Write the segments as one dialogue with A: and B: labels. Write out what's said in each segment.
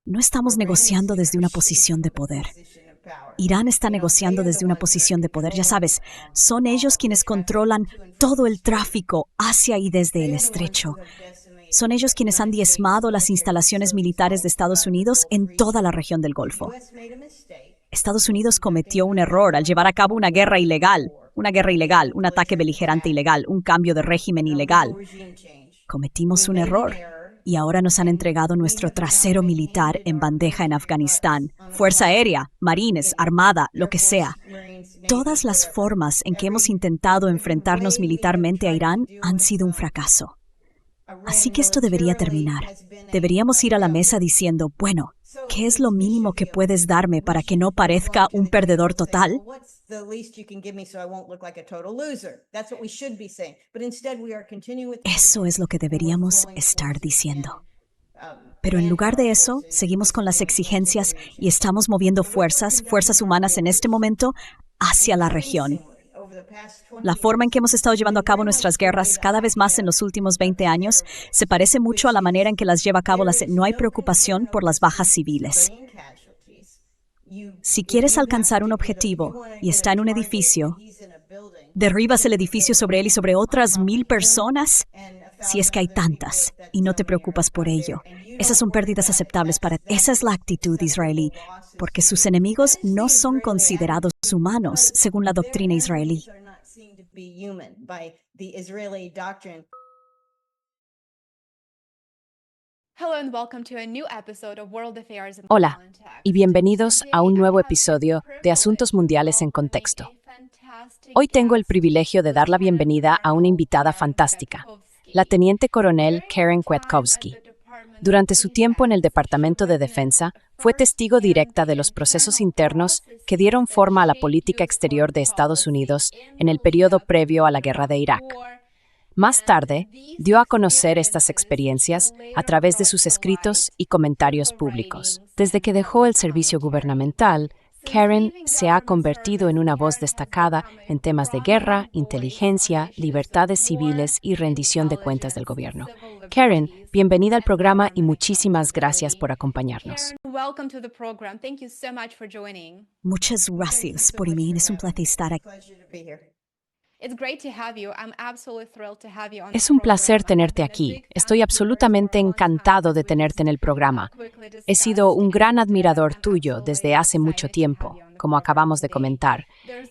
A: No estamos negociando desde una posición de poder. Irán está negociando desde una posición de poder. Ya sabes, son ellos quienes controlan todo el tráfico hacia y desde el estrecho. Son ellos quienes han diezmado las instalaciones militares de Estados Unidos en toda la región del Golfo. Estados Unidos cometió un error al llevar a cabo una guerra ilegal, un ataque beligerante ilegal, un cambio de régimen ilegal. Cometimos un error y ahora nos han entregado nuestro trasero militar en bandeja en Afganistán. Fuerza aérea, marines, armada, lo que sea. Todas las formas en que hemos intentado enfrentarnos militarmente a Irán han sido un fracaso. Así que esto debería terminar. Deberíamos ir a la mesa diciendo, bueno, ¿qué es lo mínimo que puedes darme para que no parezca un perdedor total? Eso es lo que deberíamos estar diciendo. Pero en lugar de eso, seguimos con las exigencias y estamos moviendo fuerzas humanas en este momento hacia la región. La forma en que hemos estado llevando a cabo nuestras guerras cada vez más en los últimos 20 años se parece mucho a la manera en que las lleva a cabo No hay preocupación por las bajas civiles. Si quieres alcanzar un objetivo y está en un edificio, derribas el edificio sobre él y sobre otras 1,000 personas, si es que hay tantas, y no te preocupas por ello. Esas son pérdidas aceptables para ti. Esa es la actitud israelí, porque sus enemigos no son considerados humanos, según la doctrina israelí.
B: Hola, y bienvenidos a un nuevo episodio de Asuntos Mundiales en Contexto. Hoy tengo el privilegio de dar la bienvenida a una invitada fantástica, la teniente coronel Karen Kwiatkowski. Durante su tiempo en el Departamento de Defensa, fue testigo directa de los procesos internos que dieron forma a la política exterior de Estados Unidos en el periodo previo a la guerra de Irak. Más tarde, dio a conocer estas experiencias a través de sus escritos y comentarios públicos. Desde que dejó el servicio gubernamental, Karen se ha convertido en una voz destacada en temas de guerra, inteligencia, libertades civiles y rendición de cuentas del gobierno. Karen, bienvenida al programa y muchísimas gracias por acompañarnos.
A: Muchas gracias por mí. Es un placer estar aquí.
B: Es un placer tenerte aquí. Estoy absolutamente encantado de tenerte en el programa. He sido un gran admirador tuyo desde hace mucho tiempo, como acabamos de comentar,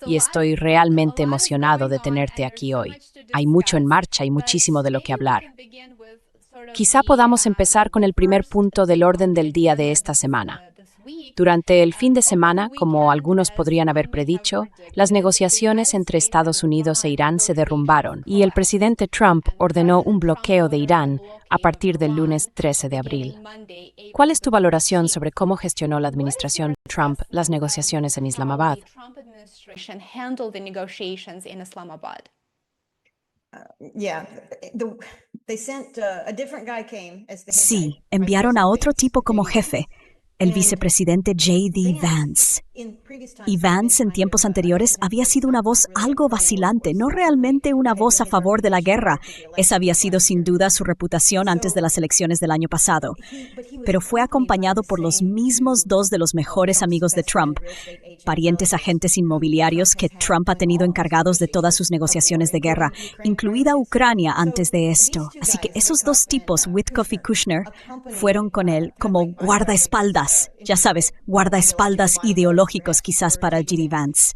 B: y estoy realmente emocionado de tenerte aquí hoy. Hay mucho en marcha y muchísimo de lo que hablar. Quizá podamos empezar con el primer punto del orden del día de esta semana. Durante el fin de semana, como algunos podrían haber predicho, las negociaciones entre Estados Unidos e Irán se derrumbaron y el presidente Trump ordenó un bloqueo de Irán a partir del lunes 13 de abril. ¿Cuál es tu valoración sobre cómo gestionó la administración Trump las negociaciones en Islamabad?
A: Sí, enviaron a otro tipo como jefe, el vicepresidente J.D. Vance. Y Vance en tiempos anteriores había sido una voz algo vacilante, no realmente una voz a favor de la guerra. Esa había sido sin duda su reputación antes de las elecciones del año pasado. Pero fue acompañado por los mismos dos de los mejores amigos de Trump, parientes agentes inmobiliarios que Trump ha tenido encargados de todas sus negociaciones de guerra, incluida Ucrania antes de esto. Así que esos dos tipos, Witkoff y Kushner, fueron con él como guardaespaldas. Ya sabes, guardaespaldas ideológicos quizás para J.D. Vance.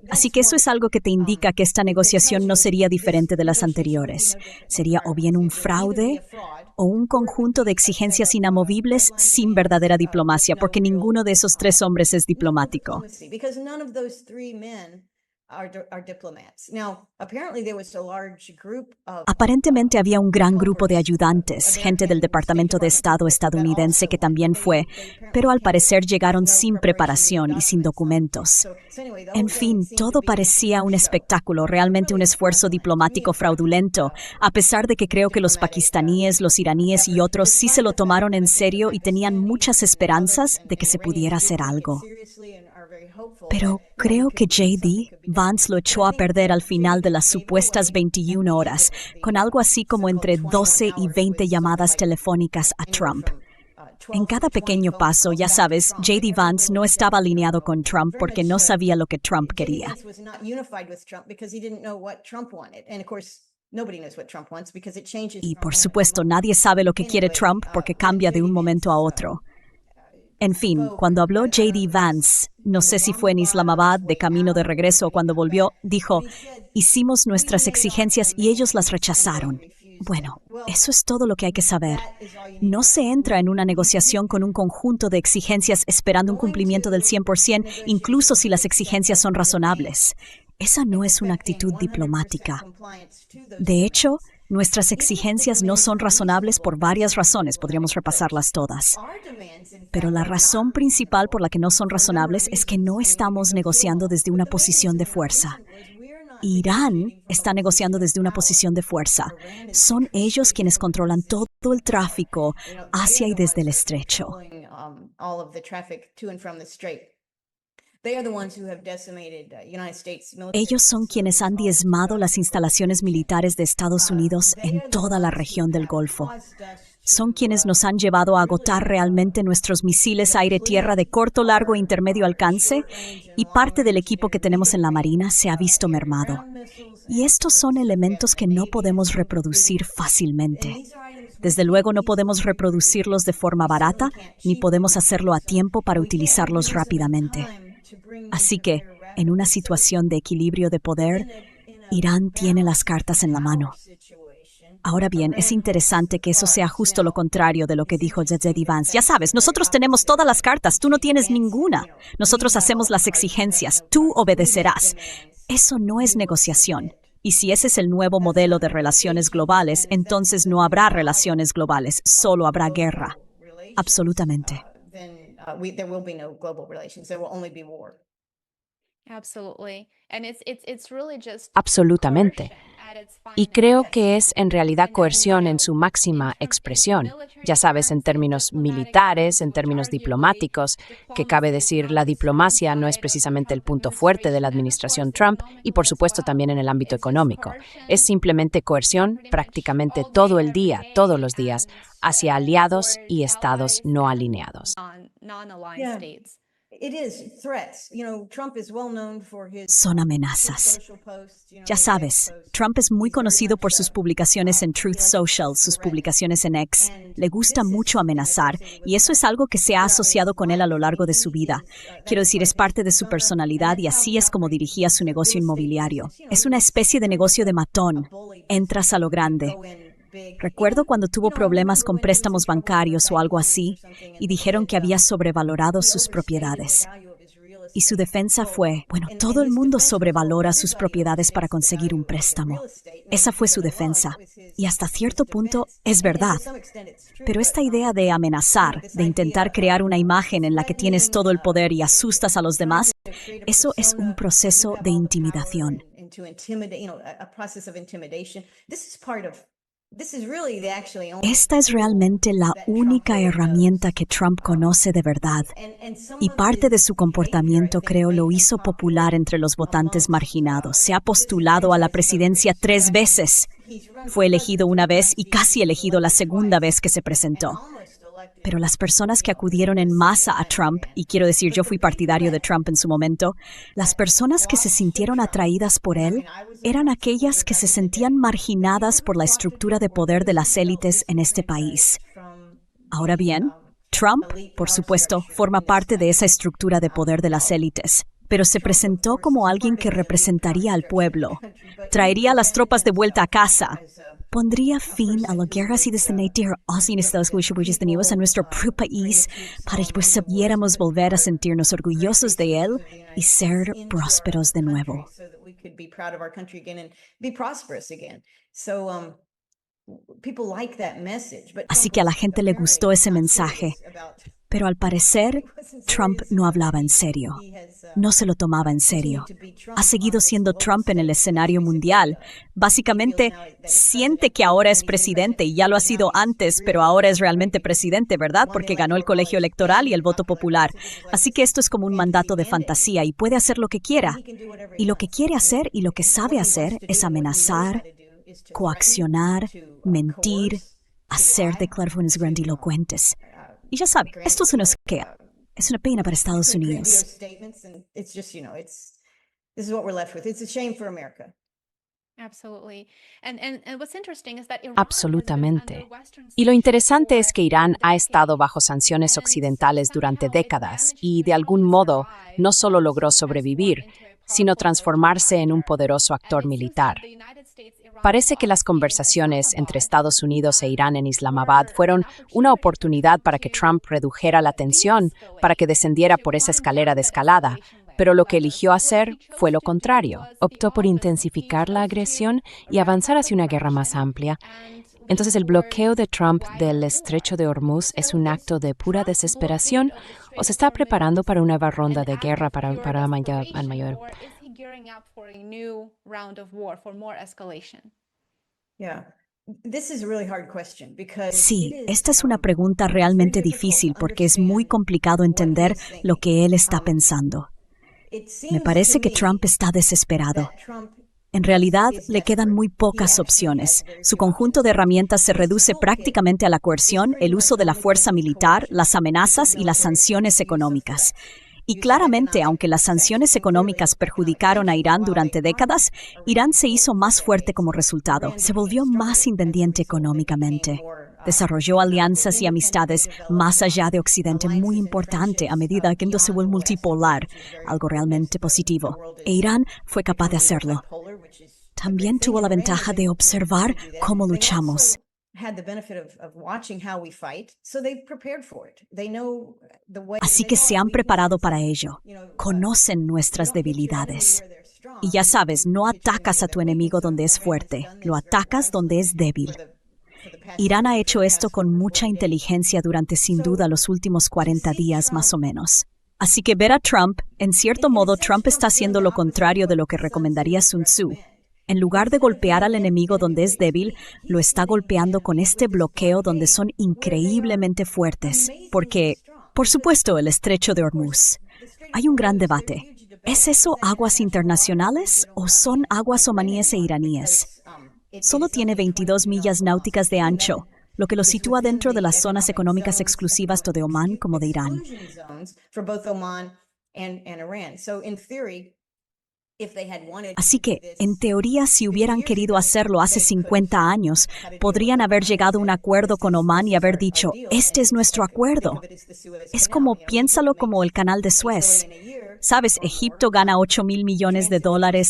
A: Así que eso es algo que te indica que esta negociación no sería diferente de las anteriores. Sería o bien un fraude o un conjunto de exigencias inamovibles sin verdadera diplomacia, porque ninguno de esos tres hombres es diplomático. Aparentemente había un gran grupo de ayudantes, gente del Departamento de Estado estadounidense que también fue, pero al parecer llegaron sin preparación y sin documentos. En fin, todo parecía un espectáculo, realmente un esfuerzo diplomático fraudulento, a pesar de que creo que los pakistaníes, los iraníes y otros sí se lo tomaron en serio y tenían muchas esperanzas de que se pudiera hacer algo. Pero creo que J.D. Vance lo echó a perder al final de las supuestas 21 horas, con algo así como entre 12 y 20 llamadas telefónicas a Trump. En cada pequeño paso, ya sabes, J.D. Vance no estaba alineado con Trump porque no sabía lo que Trump quería. Y por supuesto, nadie sabe lo que quiere Trump porque cambia de un momento a otro. En fin, cuando habló J.D. Vance, no sé si fue en Islamabad, de camino de regreso o cuando volvió, dijo, hicimos nuestras exigencias y ellos las rechazaron. Bueno, eso es todo lo que hay que saber. No se entra en una negociación con un conjunto de exigencias esperando un cumplimiento del 100%, incluso si las exigencias son razonables. Esa no es una actitud diplomática. De hecho, nuestras exigencias no son razonables por varias razones, podríamos repasarlas todas. Pero la razón principal por la que no son razonables es que no estamos negociando desde una posición de fuerza. Irán está negociando desde una posición de fuerza. Son ellos quienes controlan todo el tráfico hacia y desde el estrecho. Ellos son quienes han diezmado las instalaciones militares de Estados Unidos en toda la región del Golfo. Son quienes nos han llevado a agotar realmente nuestros misiles aire-tierra de corto, largo e intermedio alcance, y parte del equipo que tenemos en la Marina se ha visto mermado. Y estos son elementos que no podemos reproducir fácilmente. Desde luego no podemos reproducirlos de forma barata, ni podemos hacerlo a tiempo para utilizarlos rápidamente. Así que, en una situación de equilibrio de poder, Irán tiene las cartas en la mano. Ahora bien, es interesante que eso sea justo lo contrario de lo que dijo J.D. Vance. Ya sabes, nosotros tenemos todas las cartas, tú no tienes ninguna. Nosotros hacemos las exigencias, tú obedecerás. Eso no es negociación. Y si ese es el nuevo modelo de relaciones globales, entonces no habrá relaciones globales, solo habrá guerra. Absolutamente.
B: Absolutamente. Y creo que es en realidad coerción en su máxima expresión. Ya sabes, en términos militares, en términos diplomáticos, que cabe decir, la diplomacia no es precisamente el punto fuerte de la administración Trump y, por supuesto, también en el ámbito económico. Es simplemente coerción prácticamente todo el día, todos los días, hacia aliados y estados no alineados.
A: Son amenazas. Ya sabes, Trump es muy conocido por sus publicaciones en Truth Social, sus publicaciones en X. Le gusta mucho amenazar, y eso es algo que se ha asociado con él a lo largo de su vida. Quiero decir, es parte de su personalidad y así es como dirigía su negocio inmobiliario. Es una especie de negocio de matón. Entras a lo grande. Recuerdo cuando tuvo problemas con préstamos bancarios o algo así, y dijeron que había sobrevalorado sus propiedades. Y su defensa fue, bueno, todo el mundo sobrevalora sus propiedades para conseguir un préstamo. Esa fue su defensa. Y hasta cierto punto es verdad. Pero esta idea de amenazar, de intentar crear una imagen en la que tienes todo el poder y asustas a los demás, eso es un proceso de intimidación. Esta es realmente la única herramienta que Trump conoce de verdad, y parte de su comportamiento, creo, lo hizo popular entre los votantes marginados. Se ha postulado a la presidencia 3 veces. Fue elegido una vez y casi elegido la segunda vez que se presentó. Pero las personas que acudieron en masa a Trump, y quiero decir, yo fui partidario de Trump en su momento, las personas que se sintieron atraídas por él eran aquellas que se sentían marginadas por la estructura de poder de las élites en este país. Ahora bien, Trump, por supuesto, forma parte de esa estructura de poder de las élites, pero se presentó como alguien que representaría al pueblo, traería a las tropas de vuelta a casa, pondría fin a la guerra si destinatía en Estados Unidos a nuestro propio país para que pudiéramos volver a sentirnos orgullosos de él y ser prósperos de nuevo. Así que a la gente le gustó ese mensaje. Pero al parecer, Trump no hablaba en serio. No se lo tomaba en serio. Ha seguido siendo Trump en el escenario mundial. Básicamente, siente que ahora es presidente y ya lo ha sido antes, pero ahora es realmente presidente, ¿verdad? Porque ganó el colegio electoral y el voto popular. Así que esto es como un mandato de fantasía y puede hacer lo que quiera. Y lo que quiere hacer y lo que sabe hacer es amenazar, coaccionar, mentir, hacer declaraciones grandilocuentes. Y ya sabe, esto es una pena para Estados Unidos.
B: Absolutamente. Y lo interesante es que Irán ha estado bajo sanciones occidentales durante décadas y, de algún modo, no solo logró sobrevivir, sino transformarse en un poderoso actor militar. Parece que las conversaciones entre Estados Unidos e Irán en Islamabad fueron una oportunidad para que Trump redujera la tensión, para que descendiera por esa escalera de escalada, pero lo que eligió hacer fue lo contrario. Optó por intensificar la agresión y avanzar hacia una guerra más amplia. Entonces, ¿el bloqueo de Trump del estrecho de Hormuz es un acto de pura desesperación o se está preparando para una nueva ronda de guerra para mayor?
A: Sí, esta es una pregunta realmente difícil porque es muy complicado entender lo que él está pensando. Me parece que Trump está desesperado. En realidad, le quedan muy pocas opciones. Su conjunto de herramientas se reduce prácticamente a la coerción, el uso de la fuerza militar, las amenazas y las sanciones económicas. Y claramente, aunque las sanciones económicas perjudicaron a Irán durante décadas, Irán se hizo más fuerte como resultado. Se volvió más independiente económicamente. Desarrolló alianzas y amistades más allá de Occidente muy importante a medida que se vuelve multipolar, algo realmente positivo. E Irán fue capaz de hacerlo. También tuvo la ventaja de observar cómo luchamos. Así que se han preparado para ello. Conocen nuestras debilidades. Y ya sabes, no atacas a tu enemigo donde es fuerte, lo atacas donde es débil. Irán ha hecho esto con mucha inteligencia durante sin duda los últimos 40 días más o menos. Así que ver a Trump, en cierto modo Trump está haciendo lo contrario de lo que recomendaría Sun Tzu. En lugar de golpear al enemigo donde es débil, lo está golpeando con este bloqueo donde son increíblemente fuertes. Porque, por supuesto, el estrecho de Hormuz. Hay un gran debate. ¿Es eso aguas internacionales o son aguas omaníes e iraníes? Solo tiene 22 millas náuticas de ancho, lo que lo sitúa dentro de las zonas económicas exclusivas tanto de Omán como de Irán. Así que, en teoría, si hubieran querido hacerlo hace 50 años, podrían haber llegado a un acuerdo con Omán y haber dicho, este es nuestro acuerdo. Es como, piénsalo como el canal de Suez. Sabes, Egipto gana $8,000 millones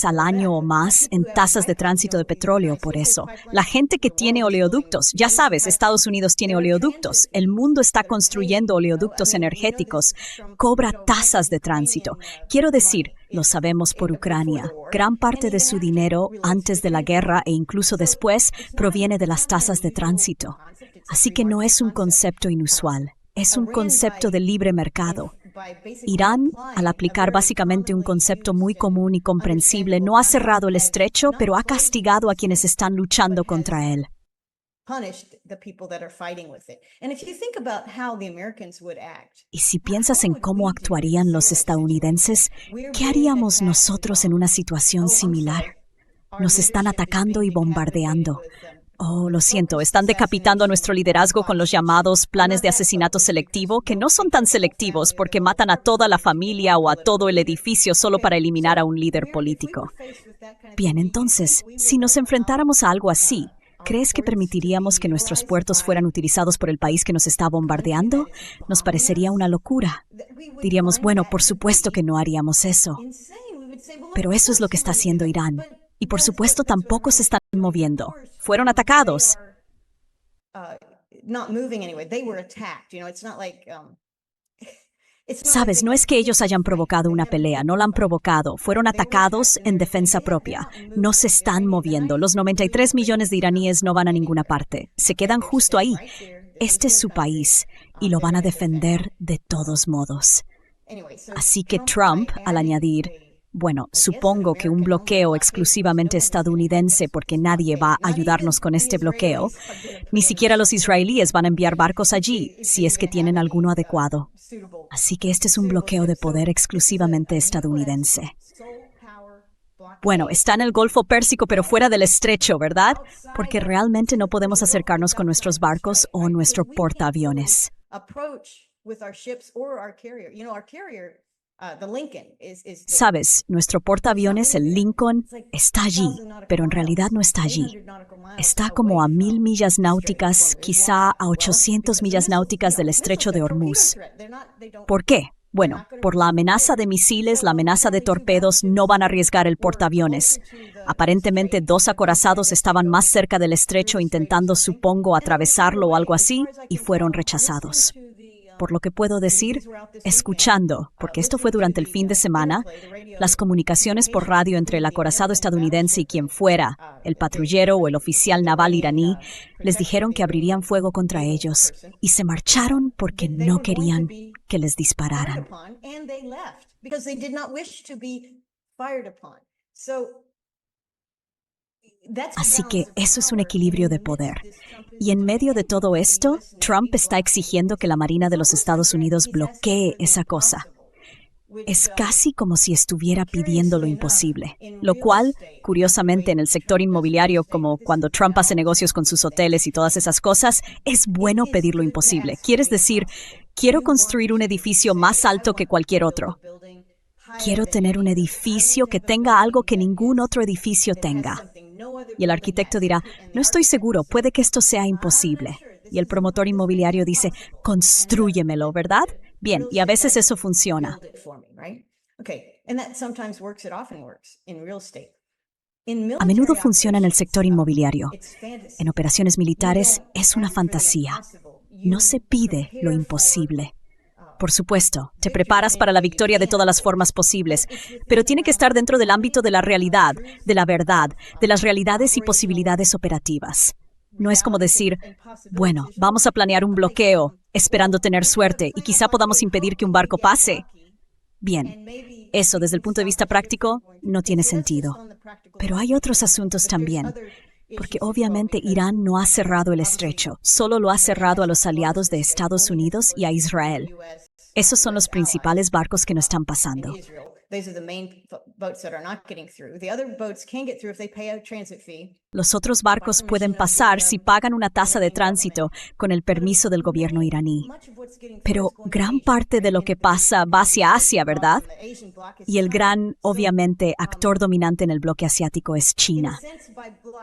A: al año o más en tasas de tránsito de petróleo por eso. La gente que tiene oleoductos, ya sabes, Estados Unidos tiene oleoductos, el mundo está construyendo oleoductos energéticos, cobra tasas de tránsito. Quiero decir, lo sabemos por Ucrania. Gran parte de su dinero, antes de la guerra e incluso después, proviene de las tasas de tránsito. Así que no es un concepto inusual, es un concepto de libre mercado. Irán, al aplicar básicamente un concepto muy común y comprensible, no ha cerrado el estrecho, pero ha castigado a quienes están luchando contra él. Y si piensas en cómo actuarían los estadounidenses, ¿qué haríamos nosotros en una situación similar? Nos están atacando y bombardeando. Oh, lo siento, están decapitando a nuestro liderazgo con los llamados planes de asesinato selectivo, que no son tan selectivos porque matan a toda la familia o a todo el edificio solo para eliminar a un líder político. Bien, entonces, si nos enfrentáramos a algo así, ¿crees que permitiríamos que nuestros puertos fueran utilizados por el país que nos está bombardeando? Nos parecería una locura. Diríamos, bueno, por supuesto que no haríamos eso. Pero eso es lo que está haciendo Irán. Y por supuesto tampoco se están moviendo. Fueron atacados. Sabes, no es que ellos hayan provocado una pelea, no la han provocado. Fueron atacados en defensa propia. No se están moviendo. Los 93 millones de iraníes no van a ninguna parte. Se quedan justo ahí. este es su país y lo van a defender de todos modos. Así que Trump, al añadir, bueno, supongo que un bloqueo exclusivamente estadounidense porque nadie va a ayudarnos con este bloqueo, ni siquiera los israelíes van a enviar barcos allí si es que tienen alguno adecuado. Así que este es un bloqueo de poder exclusivamente estadounidense. Bueno, está en el Golfo Pérsico, pero fuera del estrecho, ¿verdad? Porque realmente no podemos acercarnos con nuestros barcos o nuestro portaaviones. Sabes, nuestro portaaviones, el Lincoln, está allí, pero en realidad no está allí. Está como a 1000 millas náuticas, quizá a 800 millas náuticas del estrecho de Hormuz. ¿Por qué? Bueno, por la amenaza de misiles, la amenaza de torpedos, no van a arriesgar el portaaviones. Aparentemente, 2 acorazados estaban más cerca del estrecho intentando, supongo, atravesarlo o algo así, y fueron rechazados. Por lo que puedo decir, escuchando, porque esto fue durante el fin de semana, las comunicaciones por radio entre el acorazado estadounidense y quien fuera, el patrullero o el oficial naval iraní, les dijeron que abrirían fuego contra ellos y se marcharon porque no querían que les dispararan. Así que eso es un equilibrio de poder. Y en medio de todo esto, Trump está exigiendo que la Marina de los Estados Unidos bloquee esa cosa. Es casi como si estuviera pidiendo lo imposible, lo cual, curiosamente, en el sector inmobiliario, como cuando Trump hace negocios con sus hoteles y todas esas cosas, es bueno pedir lo imposible. Quieres decir, quiero construir un edificio más alto que cualquier otro. Quiero tener un edificio que tenga algo que ningún otro edificio tenga. Y el arquitecto dirá, no estoy seguro, puede que esto sea imposible. Y el promotor inmobiliario dice, constrúyemelo, ¿verdad? Bien, y a veces eso funciona. A menudo funciona en el sector inmobiliario. En operaciones militares es una fantasía. No se pide lo imposible. Por supuesto, te preparas para la victoria de todas las formas posibles, pero tiene que estar dentro del ámbito de la realidad, de la verdad, de las realidades y posibilidades operativas. No es como decir, bueno, vamos a planear un bloqueo, esperando tener suerte, y quizá podamos impedir que un barco pase. Bien, eso desde el punto de vista práctico no tiene sentido. Pero hay otros asuntos también, porque obviamente Irán no ha cerrado el estrecho, solo lo ha cerrado a los aliados de Estados Unidos y a Israel. Esos son los principales barcos que no están pasando. Los otros barcos pueden pasar si pagan una tasa de tránsito con el permiso del gobierno iraní. Pero gran parte de lo que pasa va hacia Asia, ¿verdad? Y el gran, obviamente, actor dominante en el bloque asiático es China.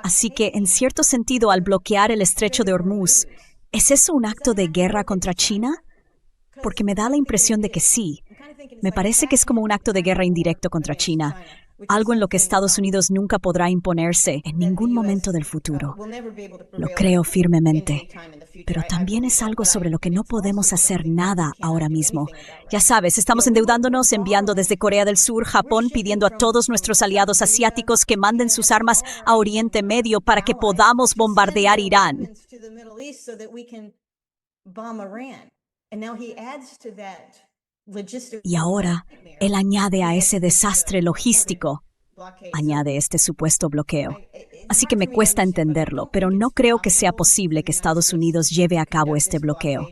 A: Así que, en cierto sentido, al bloquear el estrecho de Hormuz, ¿es eso un acto de guerra contra China? Porque me da la impresión de que sí. Me parece que es como un acto de guerra indirecto contra China, algo en lo que Estados Unidos nunca podrá imponerse en ningún momento del futuro. Lo creo firmemente. Pero también es algo sobre lo que no podemos hacer nada ahora mismo. Ya sabes, estamos endeudándonos, enviando desde Corea del Sur, Japón, pidiendo a todos nuestros aliados asiáticos que manden sus armas a Oriente Medio para que podamos bombardear Irán. Y ahora, él añade a ese desastre logístico, añade este supuesto bloqueo. Así que me cuesta entenderlo, pero no creo que sea posible que Estados Unidos lleve a cabo este bloqueo.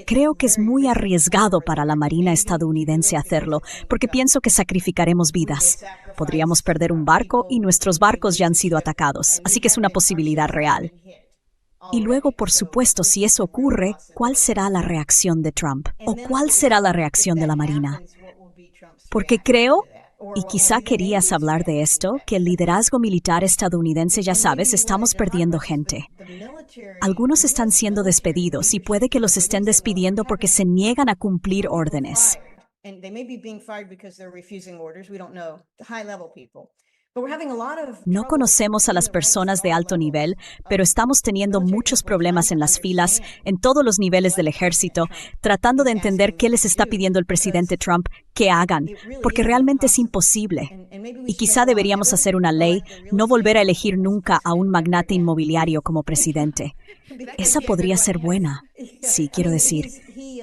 A: Creo que es muy arriesgado para la Marina estadounidense hacerlo, porque pienso que sacrificaremos vidas. Podríamos perder un barco y nuestros barcos ya han sido atacados, así que es una posibilidad real. Y luego, por supuesto, si eso ocurre, ¿cuál será la reacción de Trump? ¿O cuál será la reacción de la Marina? Porque creo, y quizá querías hablar de esto, que el liderazgo militar estadounidense, ya sabes, estamos perdiendo gente. Algunos están siendo despedidos y puede que los estén despidiendo porque se niegan a cumplir órdenes. No conocemos a las personas de alto nivel, pero estamos teniendo muchos problemas en las filas, en todos los niveles del ejército, tratando de entender qué les está pidiendo el presidente Trump que hagan, porque realmente es imposible. Y quizá deberíamos hacer una ley, no volver a elegir nunca a un magnate inmobiliario como presidente. Esa podría ser buena. Sí, quiero decir,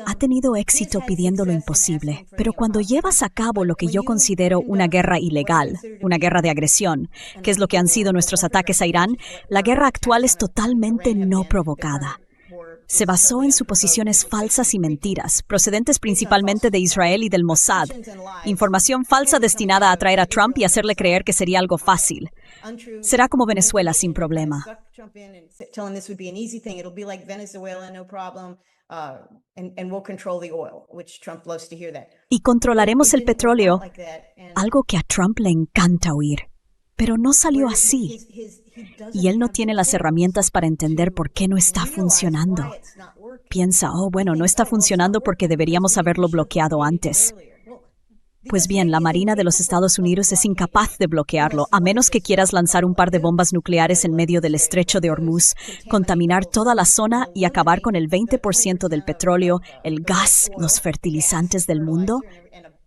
A: ha tenido éxito pidiendo lo imposible, pero cuando llevas a cabo lo que yo considero una guerra ilegal, una guerra de agresión, que es lo que han sido nuestros ataques a Irán, la guerra actual es totalmente no provocada. Se basó en suposiciones falsas y mentiras, procedentes principalmente de Israel y del Mossad. Información falsa destinada a atraer a Trump y hacerle creer que sería algo fácil. Será como Venezuela sin problema. Y controlaremos el petróleo, algo que a Trump le encanta oír. Pero no salió así. Y él no tiene las herramientas para entender por qué no está funcionando. Piensa, bueno, no está funcionando porque deberíamos haberlo bloqueado antes. Pues bien, la Marina de los Estados Unidos es incapaz de bloquearlo, a menos que quieras lanzar un par de bombas nucleares en medio del estrecho de Hormuz, contaminar toda la zona y acabar con el 20% del petróleo, el gas, los fertilizantes del mundo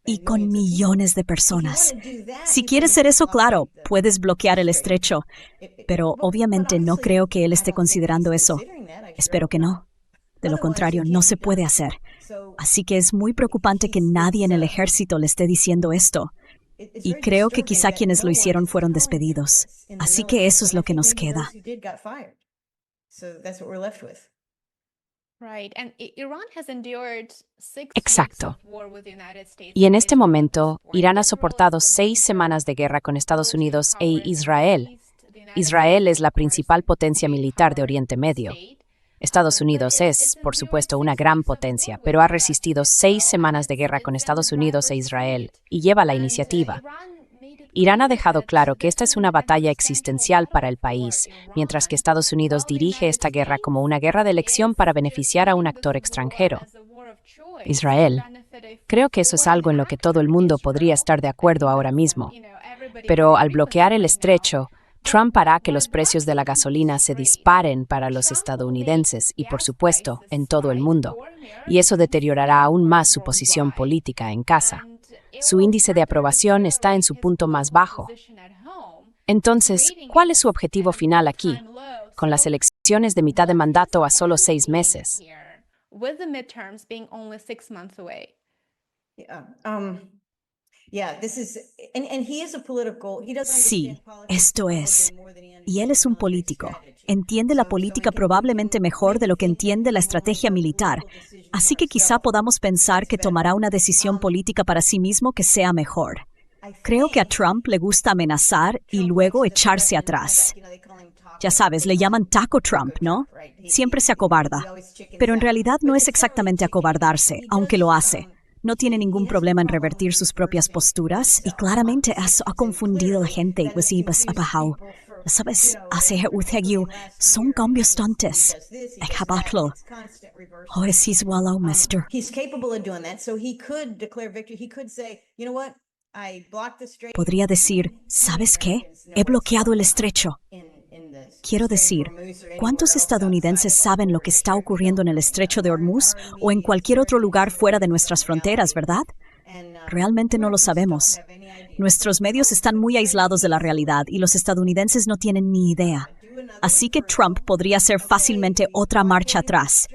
A: y con millones de personas. Si quieres hacer eso, claro, puedes bloquear el estrecho, pero obviamente no creo que él esté considerando eso. Espero que no. De lo contrario, no se puede hacer. Así que es muy preocupante que nadie en el ejército le esté diciendo esto. Y creo que quizá quienes lo hicieron fueron despedidos. Así que eso es lo que nos queda.
B: Exacto. Y en este momento, Irán ha soportado 6 semanas de guerra con Estados Unidos e Israel. Israel es la principal potencia militar de Oriente Medio. Estados Unidos es, por supuesto, una gran potencia, pero ha resistido 6 semanas de guerra con Estados Unidos e Israel y lleva la iniciativa. Irán ha dejado claro que esta es una batalla existencial para el país, mientras que Estados Unidos dirige esta guerra como una guerra de elección para beneficiar a un actor extranjero. Israel. Creo que eso es algo en lo que todo el mundo podría estar de acuerdo ahora mismo. Pero al bloquear el estrecho, Trump hará que los precios de la gasolina se disparen para los estadounidenses y, por supuesto, en todo el mundo, y eso deteriorará aún más su posición política en casa. Su índice de aprobación está en su punto más bajo. Entonces, ¿cuál es su objetivo final aquí, con las elecciones de mitad de mandato a solo 6 meses?
A: Sí, esto es. Y él es un político. Entiende la política probablemente mejor de lo que entiende la estrategia militar. Así que quizá podamos pensar que tomará una decisión política para sí mismo que sea mejor. Creo que a Trump le gusta amenazar y luego echarse atrás. Ya sabes, le llaman Taco Trump, ¿no? Siempre se acobarda. Pero en realidad no es exactamente acobardarse, aunque lo hace. No tiene ningún problema en revertir sus propias posturas y claramente eso ha confundido a la gente. ¿Sabes? Son cambios tontos. Acabarlo. Es igual, mister. Podría decir, ¿sabes qué? He bloqueado el estrecho. Quiero decir, ¿cuántos estadounidenses saben lo que está ocurriendo en el estrecho de Hormuz o en cualquier otro lugar fuera de nuestras fronteras, verdad? Realmente no lo sabemos. Nuestros medios están muy aislados de la realidad y los estadounidenses no tienen ni idea. Así que Trump podría hacer fácilmente otra marcha atrás.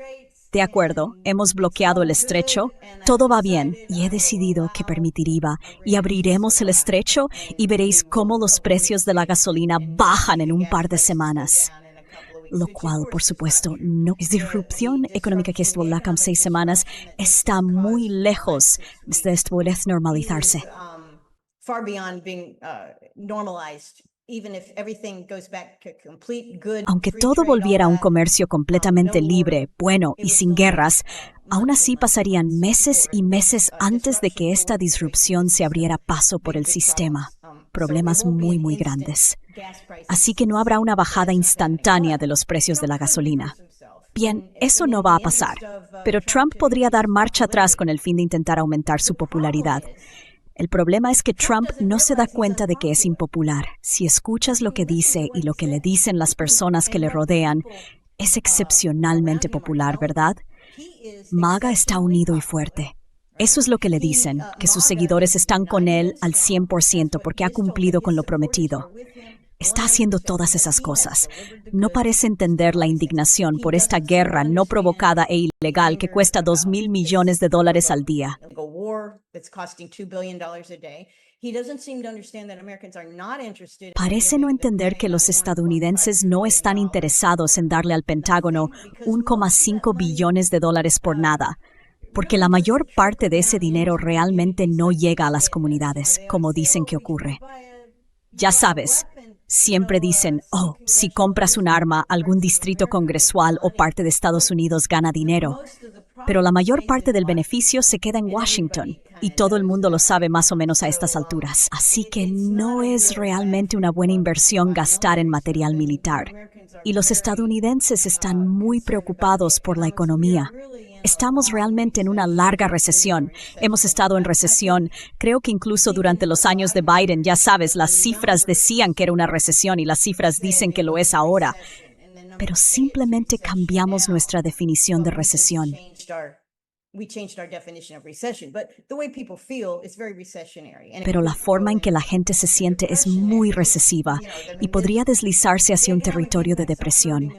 A: De acuerdo, hemos bloqueado el estrecho, todo va bien y he decidido que permitiré y abriremos el estrecho y veréis cómo los precios de la gasolina bajan en un par de semanas. Lo cual, por supuesto, no es disrupción económica que estuvo en 6 semanas, está muy lejos de poder normalizarse. Aunque todo volviera a un comercio completamente libre, bueno y sin guerras, aún así pasarían meses y meses antes de que esta disrupción se abriera paso por el sistema. Problemas muy, muy grandes. Así que no habrá una bajada instantánea de los precios de la gasolina. Bien, eso no va a pasar, pero Trump podría dar marcha atrás con el fin de intentar aumentar su popularidad. El problema es que Trump no se da cuenta de que es impopular. Si escuchas lo que dice y lo que le dicen las personas que le rodean, es excepcionalmente popular, ¿verdad? MAGA está unido y fuerte. Eso es lo que le dicen, que sus seguidores están con él al 100% porque ha cumplido con lo prometido. Está haciendo todas esas cosas. No parece entender la indignación por esta guerra no provocada e ilegal que cuesta $2,000 millones al día. Parece no entender que los estadounidenses no están interesados en darle al Pentágono $1,5 billones por nada, porque la mayor parte de ese dinero realmente no llega a las comunidades, como dicen que ocurre. Ya sabes, siempre dicen, si compras un arma, algún distrito congresual o parte de Estados Unidos gana dinero. Pero la mayor parte del beneficio se queda en Washington, y todo el mundo lo sabe más o menos a estas alturas. Así que no es realmente una buena inversión gastar en material militar. Y los estadounidenses están muy preocupados por la economía. Estamos realmente en una larga recesión. Hemos estado en recesión, creo que incluso durante los años de Biden, ya sabes, las cifras decían que era una recesión y las cifras dicen que lo es ahora. Pero simplemente cambiamos nuestra definición de recesión. Pero la forma en que la gente se siente es muy recesiva y podría deslizarse hacia un territorio de depresión.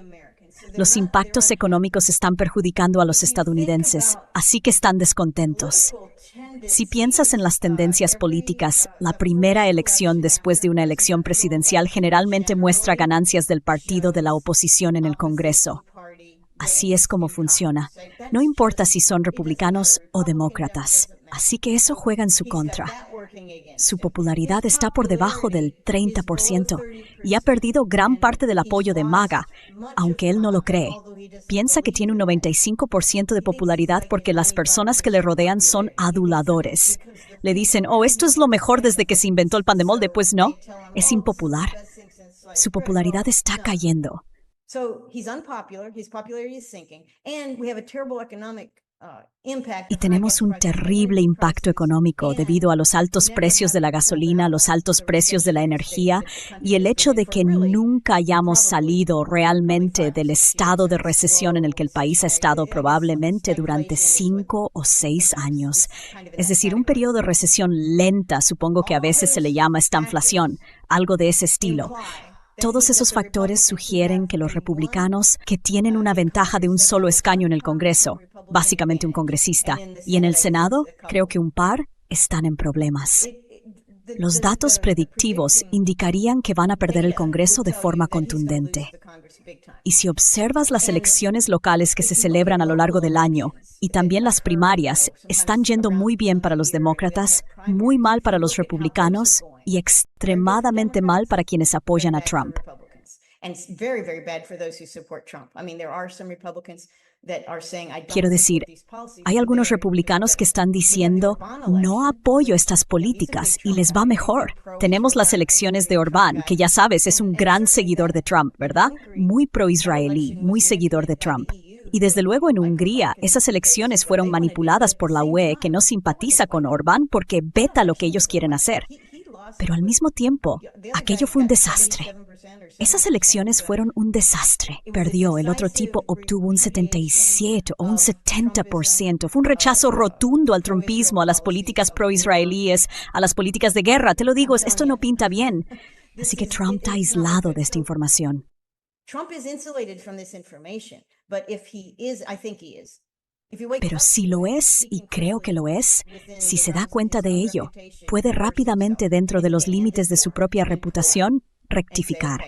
A: Los impactos económicos están perjudicando a los estadounidenses, así que están descontentos. Si piensas en las tendencias políticas, la primera elección después de una elección presidencial generalmente muestra ganancias del partido de la oposición en el Congreso. Así es como funciona. No importa si son republicanos o demócratas. Así que eso juega en su contra. Su popularidad está por debajo del 30% y ha perdido gran parte del apoyo de MAGA, aunque él no lo cree. Piensa que tiene un 95% de popularidad porque las personas que le rodean son aduladores. Le dicen, esto es lo mejor desde que se inventó el pan de molde. Pues no, es impopular. Su popularidad está cayendo. Y tenemos un terrible impacto económico debido a los altos precios de la gasolina, los altos precios de la energía y el hecho de que nunca hayamos salido realmente del estado de recesión en el que el país ha estado probablemente durante 5 o 6 años. Es decir, un periodo de recesión lenta, supongo que a veces se le llama estanflación, algo de ese estilo. Todos esos factores sugieren que los republicanos, que tienen una ventaja de un solo escaño en el Congreso, básicamente un congresista, y en el Senado, creo que un par, están en problemas. Los datos predictivos indicarían que van a perder el Congreso de forma contundente. Y si observas las elecciones locales que se celebran a lo largo del año, y también las primarias, están yendo muy bien para los demócratas, muy mal para los republicanos y extremadamente mal para quienes apoyan a Trump. Quiero decir, hay algunos republicanos que están diciendo, no apoyo estas políticas y les va mejor. Tenemos las elecciones de Orbán, que ya sabes, es un gran seguidor de Trump, ¿verdad? Muy pro-israelí, muy seguidor de Trump. Y desde luego en Hungría, esas elecciones fueron manipuladas por la UE, que no simpatiza con Orbán porque veta lo que ellos quieren hacer. Pero al mismo tiempo, aquello fue un desastre. Esas elecciones fueron un desastre. Perdió, el otro tipo obtuvo un 77 o un 70%. Fue un rechazo rotundo al trumpismo, a las políticas pro-israelíes, a las políticas de guerra. Te lo digo, esto no pinta bien. Así que Trump está aislado de esta información. Pero si lo es, y creo que lo es, si se da cuenta de ello, puede rápidamente, dentro de los límites de su propia reputación, rectificar.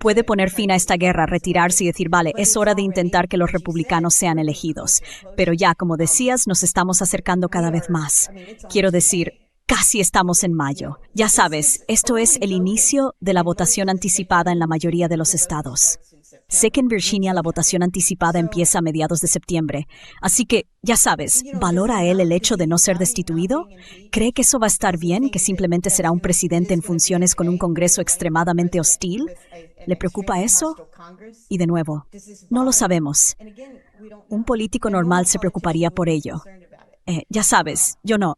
A: Puede poner fin a esta guerra, retirarse y decir, vale, es hora de intentar que los republicanos sean elegidos. Pero ya, como decías, nos estamos acercando cada vez más. Quiero decir, casi estamos en mayo. Ya sabes, esto es el inicio de la votación anticipada en la mayoría de los estados. Sé que en Virginia la votación anticipada empieza a mediados de septiembre. Así que, ya sabes, ¿valora él el hecho de no ser destituido? ¿Cree que eso va a estar bien, que simplemente será un presidente en funciones con un Congreso extremadamente hostil? ¿Le preocupa eso? Y de nuevo, no lo sabemos. Un político normal se preocuparía por ello. Ya sabes, yo no.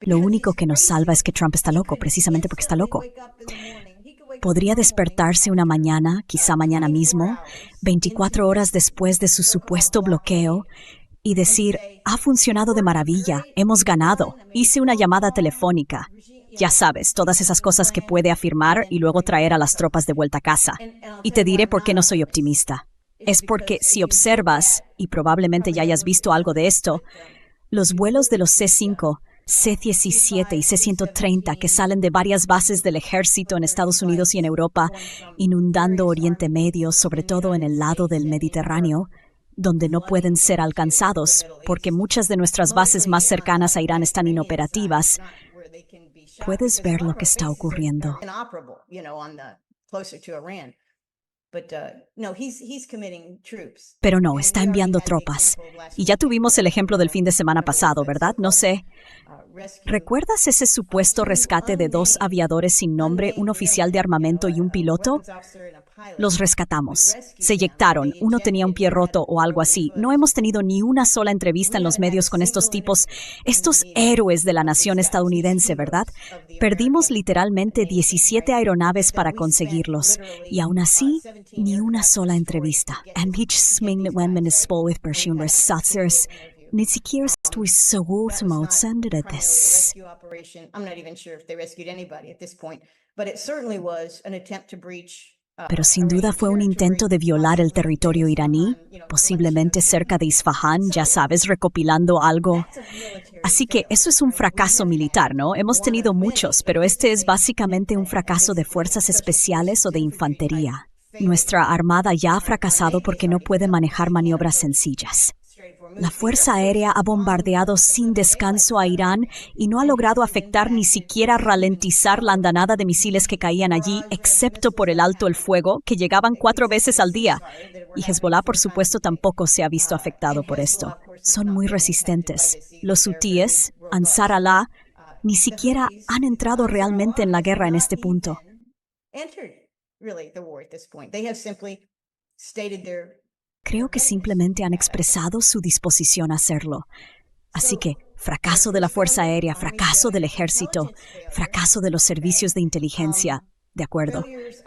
A: Lo único que nos salva es que Trump está loco, precisamente porque está loco. Podría despertarse una mañana, quizá mañana mismo, 24 horas después de su supuesto bloqueo, y decir, ha funcionado de maravilla, hemos ganado, hice una llamada telefónica. Ya sabes, todas esas cosas que puede afirmar y luego traer a las tropas de vuelta a casa. Y te diré por qué no soy optimista. Es porque si observas, y probablemente ya hayas visto algo de esto, los vuelos de los C-5, C-17 y C-130 que salen de varias bases del ejército en Estados Unidos y en Europa, inundando Oriente Medio, sobre todo en el lado del Mediterráneo, donde no pueden ser alcanzados porque muchas de nuestras bases más cercanas a Irán están inoperativas. Puedes ver lo que está ocurriendo. Pero no, está enviando tropas. Y ya tuvimos el ejemplo del fin de semana pasado, ¿verdad? No sé. ¿Recuerdas ese supuesto rescate de 2 aviadores sin nombre, un oficial de armamento y un piloto? Los rescatamos. Se eyectaron. Uno tenía un pie roto o algo así. No hemos tenido ni una sola entrevista en los medios con estos tipos, estos héroes de la nación estadounidense, ¿verdad? Perdimos literalmente 17 aeronaves para conseguirlos. Y aún así, ni una sola entrevista. Ni siquiera estoy seguro de this. Pero sin duda fue un intento de violar el territorio iraní, posiblemente cerca de Isfahán, ya sabes, recopilando algo. Así que eso es un fracaso militar, ¿no? Hemos tenido muchos, pero este es básicamente un fracaso de fuerzas especiales o de infantería. Nuestra armada ya ha fracasado porque no puede manejar maniobras sencillas. La Fuerza Aérea ha bombardeado sin descanso a Irán y no ha logrado afectar ni siquiera ralentizar la andanada de misiles que caían allí, excepto por el alto el fuego, que llegaban 4 veces al día. Y Hezbollah, por supuesto, tampoco se ha visto afectado por esto. Son muy resistentes. Los hutíes, Ansar Allah, ni siquiera han entrado realmente en la guerra en este punto. Creo que simplemente han expresado su disposición a hacerlo. Así que, fracaso de la Fuerza Aérea, fracaso del Ejército, fracaso de los servicios de inteligencia, de acuerdo,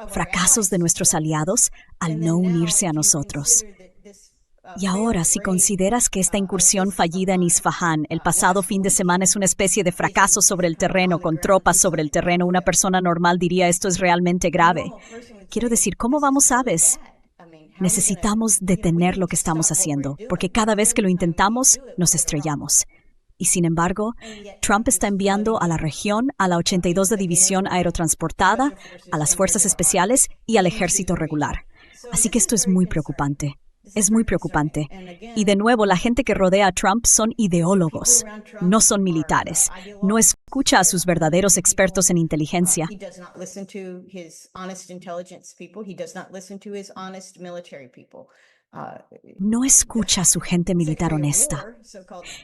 A: fracasos de nuestros aliados al no unirse a nosotros. Y ahora, si consideras que esta incursión fallida en Isfahán el pasado fin de semana es una especie de fracaso sobre el terreno, con tropas sobre el terreno, una persona normal diría esto es realmente grave. Quiero decir, ¿cómo vamos, sabes? Necesitamos detener lo que estamos haciendo, porque cada vez que lo intentamos, nos estrellamos. Y sin embargo, Trump está enviando a la región a la 82 de División Aerotransportada, a las Fuerzas Especiales y al Ejército Regular. Así que esto es muy preocupante. Es muy preocupante. Y de nuevo, la gente que rodea a Trump son ideólogos, no son militares. No escucha a sus verdaderos expertos en inteligencia. No escucha a su gente militar honesta.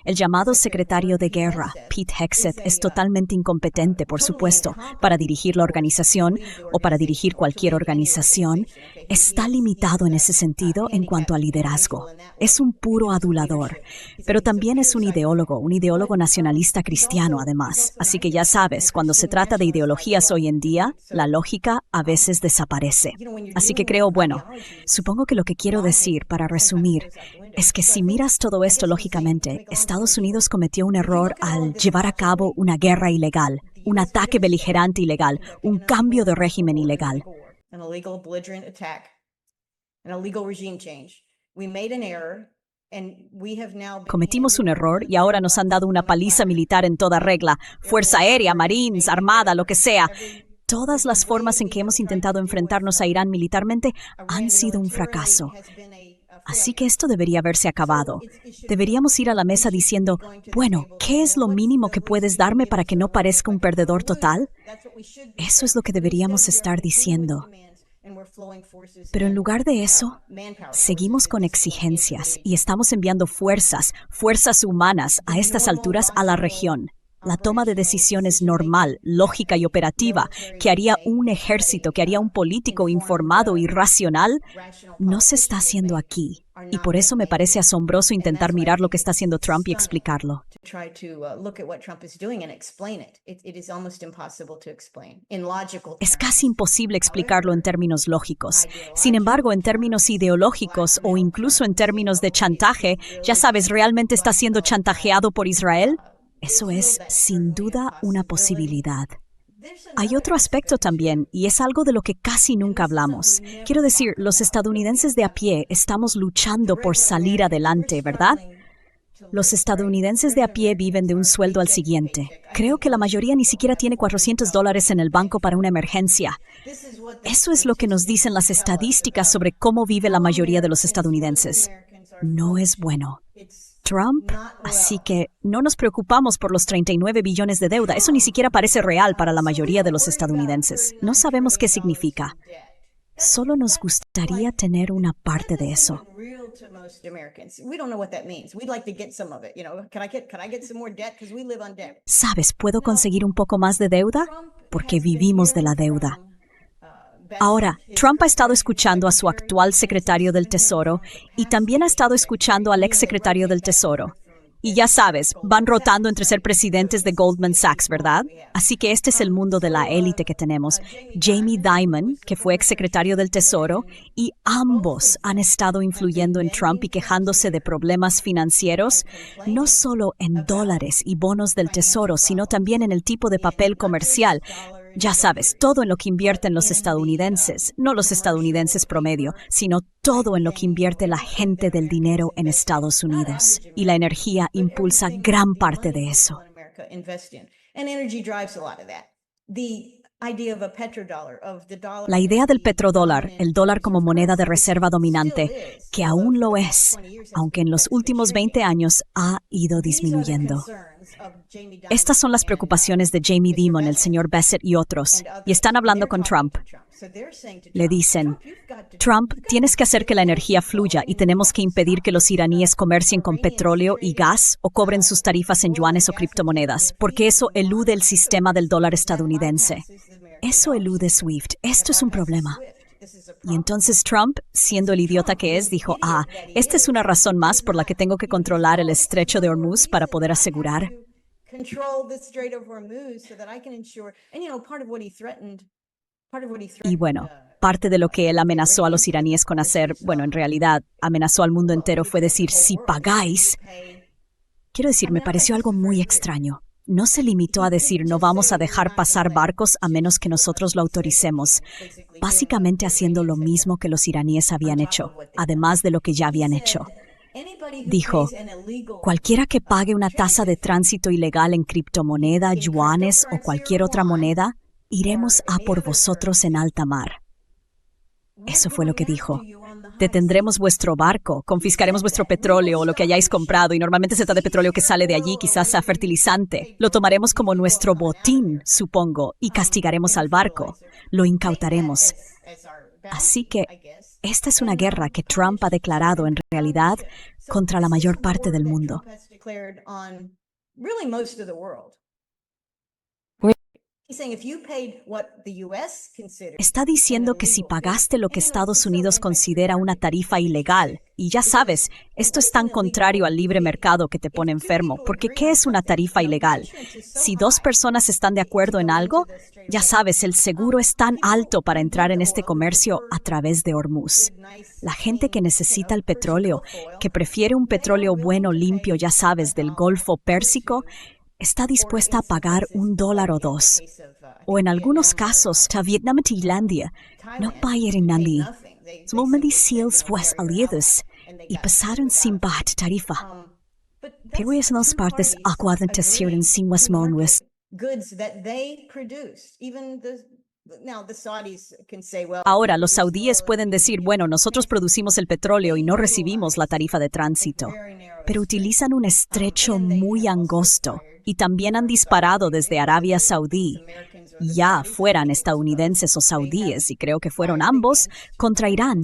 A: El llamado secretario de guerra, Pete Hegseth, es totalmente incompetente, por supuesto, para dirigir la organización o para dirigir cualquier organización. Está limitado en ese sentido en cuanto a liderazgo. Es un puro adulador, pero también es un ideólogo nacionalista cristiano además. Así que ya sabes, cuando se trata de ideologías hoy en día, la lógica a veces desaparece. Así que creo, supongo que lo que quiero decir, para resumir, es que si miras todo esto lógicamente, Estados Unidos cometió un error al llevar a cabo una guerra ilegal, un ataque beligerante ilegal, un cambio de régimen ilegal. Cometimos un error y ahora nos han dado una paliza militar en toda regla, Fuerza Aérea, Marines, Armada, lo que sea. Todas las formas en que hemos intentado enfrentarnos a Irán militarmente han sido un fracaso. Así que esto debería haberse acabado. Deberíamos ir a la mesa diciendo, ¿qué es lo mínimo que puedes darme para que no parezca un perdedor total? Eso es lo que deberíamos estar diciendo. Pero en lugar de eso, seguimos con exigencias y estamos enviando fuerzas humanas a estas alturas a la región. La toma de decisiones normal, lógica y operativa, que haría un ejército, que haría un político informado y racional, no se está haciendo aquí. Y por eso me parece asombroso intentar mirar lo que está haciendo Trump y explicarlo. Es casi imposible explicarlo en términos lógicos. Sin embargo, en términos ideológicos o incluso en términos de chantaje, ya sabes, ¿realmente está siendo chantajeado por Israel? Eso es, sin duda, una posibilidad. Hay otro aspecto también, y es algo de lo que casi nunca hablamos. Quiero decir, los estadounidenses de a pie estamos luchando por salir adelante, ¿verdad? Los estadounidenses de a pie viven de un sueldo al siguiente. Creo que la mayoría ni siquiera tiene $400 en el banco para una emergencia. Eso es lo que nos dicen las estadísticas sobre cómo vive la mayoría de los estadounidenses. No es bueno. Trump, así que no nos preocupamos por los 39 billones de deuda. Eso ni siquiera parece real para la mayoría de los estadounidenses. No sabemos qué significa. Solo nos gustaría tener una parte de eso. ¿Sabes? ¿Puedo conseguir un poco más de deuda? Porque vivimos de la deuda. Ahora, Trump ha estado escuchando a su actual secretario del Tesoro y también ha estado escuchando al exsecretario del Tesoro. Y ya sabes, van rotando entre ser presidentes de Goldman Sachs, ¿verdad? Así que este es el mundo de la élite que tenemos. Jamie Dimon, que fue exsecretario del Tesoro, y ambos han estado influyendo en Trump y quejándose de problemas financieros, no solo en dólares y bonos del Tesoro, sino también en el tipo de papel comercial. Ya sabes, todo en lo que invierten los estadounidenses, no los estadounidenses promedio, sino todo en lo que invierte la gente del dinero en Estados Unidos. Y la energía impulsa gran parte de eso. La idea del petrodólar, el dólar como moneda de reserva dominante, que aún lo es, aunque en los últimos 20 años ha ido disminuyendo. Estas son las preocupaciones de Jamie Dimon, el señor Bassett y otros, y están hablando con Trump. Le dicen, Trump, tienes que hacer que la energía fluya y tenemos que impedir que los iraníes comercien con petróleo y gas o cobren sus tarifas en yuanes o criptomonedas, porque eso elude el sistema del dólar estadounidense. Eso elude SWIFT. Esto es un problema. Y entonces Trump, siendo el idiota que es, dijo, esta es una razón más por la que tengo que controlar el estrecho de Hormuz para poder asegurar. Y bueno, parte de lo que él amenazó a los iraníes con hacer, en realidad amenazó al mundo entero, fue decir, si pagáis. Quiero decir, me pareció algo muy extraño. No se limitó a decir, no vamos a dejar pasar barcos a menos que nosotros lo autoricemos, básicamente haciendo lo mismo que los iraníes habían hecho, además de lo que ya habían hecho. Dijo, cualquiera que pague una tasa de tránsito ilegal en criptomoneda, yuanes o cualquier otra moneda, iremos a por vosotros en alta mar. Eso fue lo que dijo. Detendremos vuestro barco, confiscaremos vuestro petróleo o lo que hayáis comprado, y normalmente se trata de petróleo que sale de allí, quizás sea fertilizante. Lo tomaremos como nuestro botín, supongo, y castigaremos al barco. Lo incautaremos. Así que esta es una guerra que Trump ha declarado en realidad contra la mayor parte del mundo. Está diciendo que si pagaste lo que Estados Unidos considera una tarifa ilegal, y ya sabes, esto es tan contrario al libre mercado que te pone enfermo, porque ¿qué es una tarifa ilegal? Si dos personas están de acuerdo en algo, ya sabes, el seguro es tan alto para entrar en este comercio a través de Hormuz. La gente que necesita el petróleo, que prefiere un petróleo bueno, limpio, ya sabes, del Golfo Pérsico, está dispuesta a pagar $1 o $2. O en algunos casos, ta Vietnam y Tailandia no pagaron nada. Solamente seals fues aliados y pasaron sin pagar tarifa. Pero en las partes acuadrantes sin Westmonwest. Ahora, los saudíes pueden decir, nosotros producimos el petróleo y no recibimos la tarifa de tránsito, pero utilizan un estrecho muy angosto y también han disparado desde Arabia Saudí. ya fueran estadounidenses o saudíes, y creo que fueron ambos, contra Irán.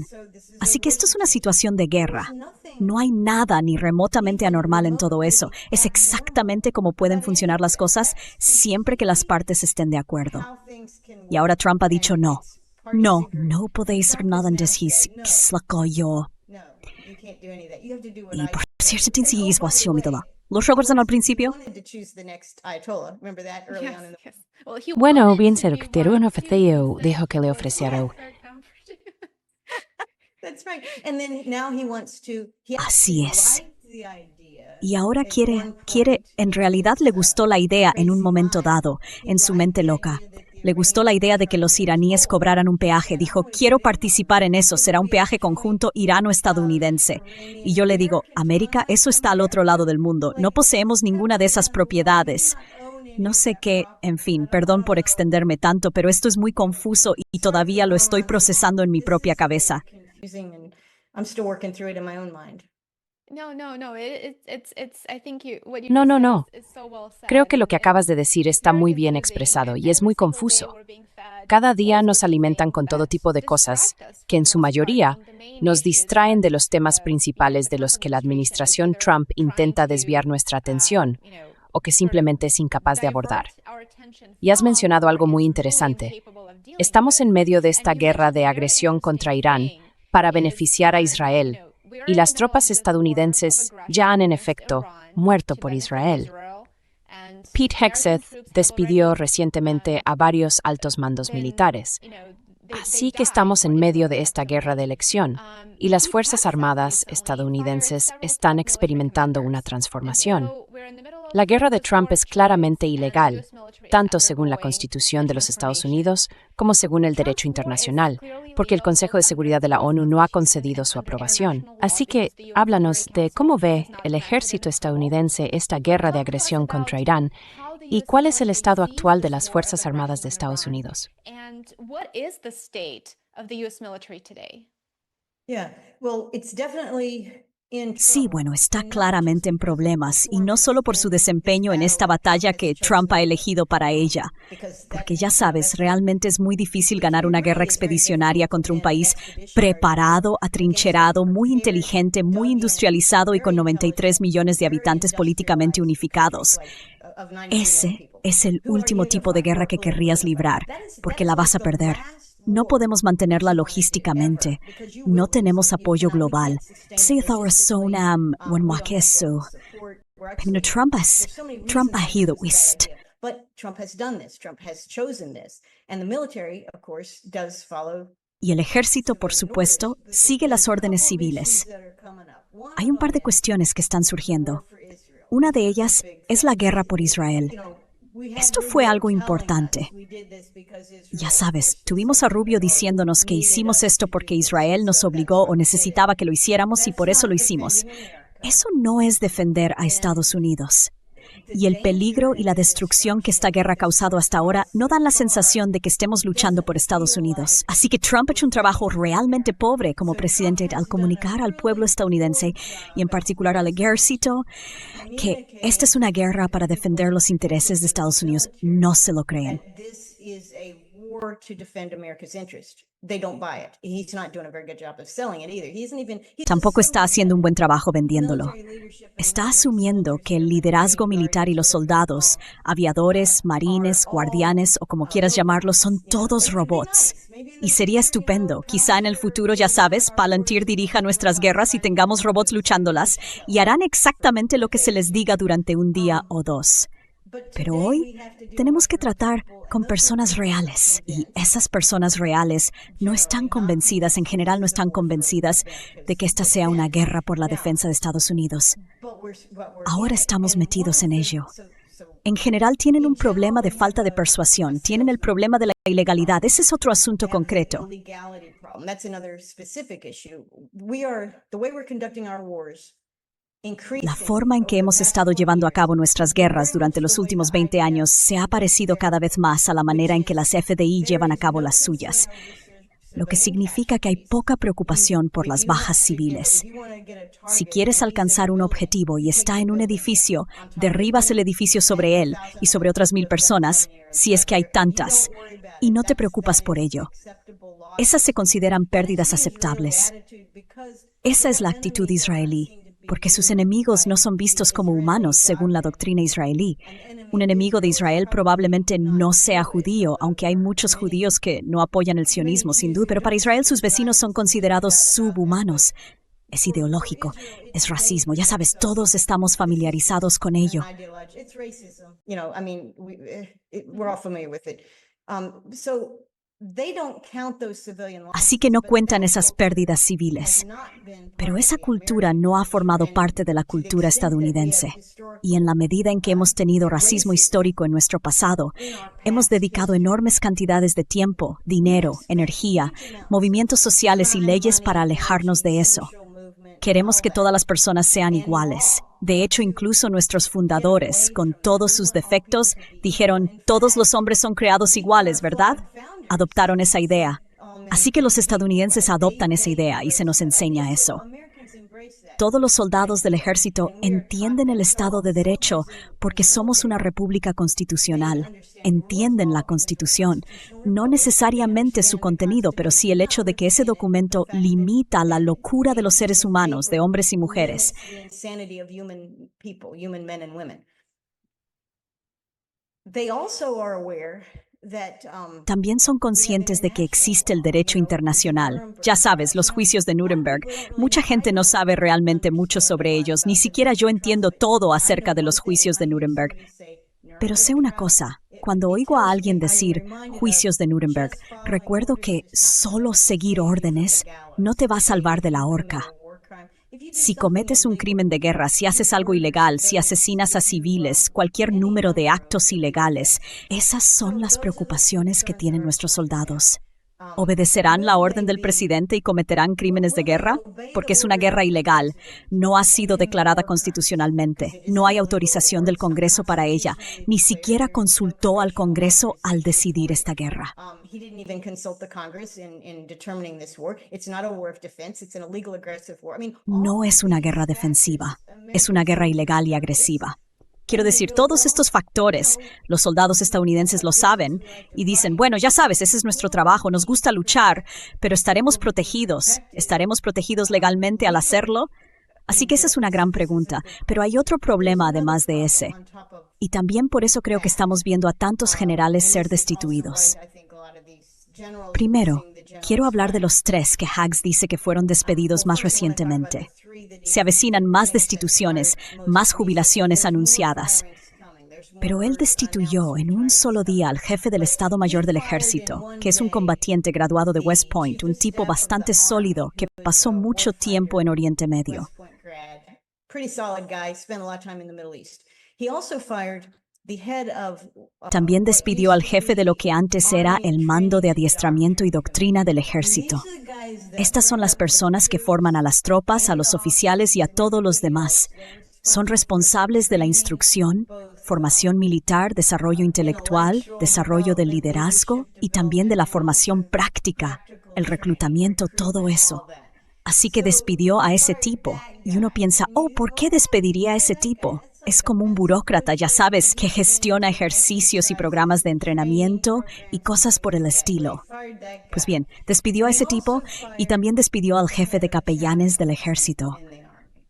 A: Así que esto es una situación de guerra. No hay nada ni remotamente anormal en todo eso. Es exactamente como pueden funcionar las cosas siempre que las partes estén de acuerdo. Y ahora Trump ha dicho no. No podéis hacer nada antes que yo. Y por cierto, ¿los recuerdan al principio?
B: Bueno, bien se lo que te ofreció, dijo que le ofrecieron.
A: Así es. Y ahora quiere, en realidad le gustó la idea en un momento dado, en su mente loca. Le gustó la idea de que los iraníes cobraran un peaje. Dijo, quiero participar en eso, será un peaje conjunto irano-estadounidense. Y yo le digo, América, eso está al otro lado del mundo. No poseemos ninguna de esas propiedades. No sé qué, en fin, perdón por extenderme tanto, pero esto es muy confuso y todavía lo estoy procesando en mi propia cabeza.
B: No. Creo que lo que acabas de decir está muy bien expresado y es muy confuso. Cada día nos alimentan con todo tipo de cosas que, en su mayoría, nos distraen de los temas principales de los que la administración Trump intenta desviar nuestra atención o que simplemente es incapaz de abordar. Y has mencionado algo muy interesante. Estamos en medio de esta guerra de agresión contra Irán para beneficiar a Israel, y las tropas estadounidenses ya han, en efecto, muerto por Israel. Pete Hegseth despidió recientemente a varios altos mandos militares. Así que estamos en medio de esta guerra de elección, y las Fuerzas Armadas estadounidenses están experimentando una transformación. La guerra de Trump es claramente ilegal, tanto según la Constitución de los Estados Unidos como según el derecho internacional, porque el Consejo de Seguridad de la ONU no ha concedido su aprobación. Así que, háblanos de cómo ve el ejército estadounidense esta guerra de agresión contra Irán y cuál es el estado actual de las Fuerzas Armadas de Estados Unidos.
A: Sí, bueno, está claramente en problemas, y no solo por su desempeño en esta batalla que Trump ha elegido para ella, porque ya sabes, realmente es muy difícil ganar una guerra expedicionaria contra un país preparado, atrincherado, muy inteligente, muy industrializado y con 93 millones de habitantes políticamente unificados. Ese es el último tipo de guerra que querrías librar, porque la vas a perder. No podemos mantenerla logísticamente. No tenemos apoyo global. Pero Trump ha ido east. Y el ejército, por supuesto, sigue las órdenes civiles. Hay un par de cuestiones que están surgiendo. Una de ellas es la guerra por Israel. Esto fue algo importante. Ya sabes, tuvimos a Rubio diciéndonos que hicimos esto porque Israel nos obligó o necesitaba que lo hiciéramos y por eso lo hicimos. Eso no es defender a Estados Unidos. Y el peligro y la destrucción que esta guerra ha causado hasta ahora no dan la sensación de que estemos luchando por Estados Unidos. Así que Trump ha hecho un trabajo realmente pobre como presidente al comunicar al pueblo estadounidense y en particular al ejército que esta es una guerra para defender los intereses de Estados Unidos. No se lo creen. Tampoco está haciendo un buen trabajo vendiéndolo. Está asumiendo que el liderazgo militar y los soldados, aviadores, marines, guardianes o como quieras llamarlos, son todos robots. Y sería estupendo. Quizá en el futuro, ya sabes, Palantir dirija nuestras guerras y tengamos robots luchándolas y harán exactamente lo que se les diga durante un día o dos. Pero hoy tenemos que tratar con personas reales y esas personas reales no están convencidas, en general no están convencidas de que esta sea una guerra por la defensa de Estados Unidos. Ahora estamos metidos en ello. En general tienen un problema de falta de persuasión, tienen el problema de la ilegalidad, ese es otro asunto concreto. La forma en que hemos estado llevando a cabo nuestras guerras durante los últimos 20 años se ha parecido cada vez más a la manera en que las FDI llevan a cabo las suyas. lo que significa que hay poca preocupación por las bajas civiles. Si quieres alcanzar un objetivo y está en un edificio, derribas el edificio sobre él y sobre otras 1000 personas, si es que hay tantas, y no te preocupas por ello. Esas se consideran pérdidas aceptables. Esa es la actitud israelí, porque sus enemigos no son vistos como humanos según la doctrina israelí. Un enemigo de Israel probablemente no sea judío, aunque hay muchos judíos que no apoyan el sionismo, sin duda, pero para Israel sus vecinos son considerados subhumanos. Es ideológico, es racismo, ya sabes, todos estamos familiarizados con ello. Así que no cuentan esas pérdidas civiles. Pero esa cultura no ha formado parte de la cultura estadounidense. Y en la medida en que hemos tenido racismo histórico en nuestro pasado, hemos dedicado enormes cantidades de tiempo, dinero, energía, movimientos sociales y leyes para alejarnos de eso. Queremos que todas las personas sean iguales. De hecho, incluso nuestros fundadores, con todos sus defectos, dijeron, todos los hombres son creados iguales, ¿verdad? Adoptaron esa idea. Así que los estadounidenses adoptan esa idea y se nos enseña eso. Todos los soldados del ejército entienden el Estado de Derecho porque somos una república constitucional. Entienden la Constitución, no necesariamente su contenido, pero sí el hecho de que ese documento limita la locura de los seres humanos, de hombres y mujeres. También son conscientes de que existe el derecho internacional. Ya sabes, los juicios de Nuremberg. Mucha gente no sabe realmente mucho sobre ellos. Ni siquiera yo entiendo todo acerca de los juicios de Nuremberg. Pero sé una cosa. Cuando oigo a alguien decir juicios de Nuremberg, recuerdo que solo seguir órdenes no te va a salvar de la horca. Si cometes un crimen de guerra, si haces algo ilegal, si asesinas a civiles, cualquier número de actos ilegales, esas son las preocupaciones que tienen nuestros soldados. ¿Obedecerán la orden del presidente y cometerán crímenes de guerra? Porque es una guerra ilegal. No ha sido declarada constitucionalmente. No hay autorización del Congreso para ella. Ni siquiera consultó al Congreso al decidir esta guerra. No es una guerra defensiva. Es una guerra ilegal y agresiva. Quiero decir, todos estos factores, los soldados estadounidenses lo saben y dicen, bueno, ya sabes, ese es nuestro trabajo, nos gusta luchar, pero ¿estaremos protegidos? ¿Estaremos protegidos legalmente al hacerlo? Así que esa es una gran pregunta, pero hay otro problema además de ese. Y también por eso creo que estamos viendo a tantos generales ser destituidos. Primero, quiero hablar de los 3 que Haggs dice que fueron despedidos más recientemente. Se avecinan más destituciones, más jubilaciones anunciadas. Pero él destituyó en un solo día al jefe del Estado Mayor del Ejército, que es un combatiente graduado de West Point, un tipo bastante sólido que pasó mucho tiempo en Oriente Medio. También despidió al jefe de lo que antes era el Mando de Adiestramiento y Doctrina del Ejército. Estas son las personas que forman a las tropas, a los oficiales y a todos los demás. Son responsables de la instrucción, formación militar, desarrollo intelectual, desarrollo del liderazgo y también de la formación práctica, el reclutamiento, todo eso. Así que despidió a ese tipo. Y uno piensa, ¿por qué despediría a ese tipo? Es como un burócrata, ya sabes, que gestiona ejercicios y programas de entrenamiento y cosas por el estilo. Pues bien, despidió a ese tipo y también despidió al jefe de capellanes del ejército.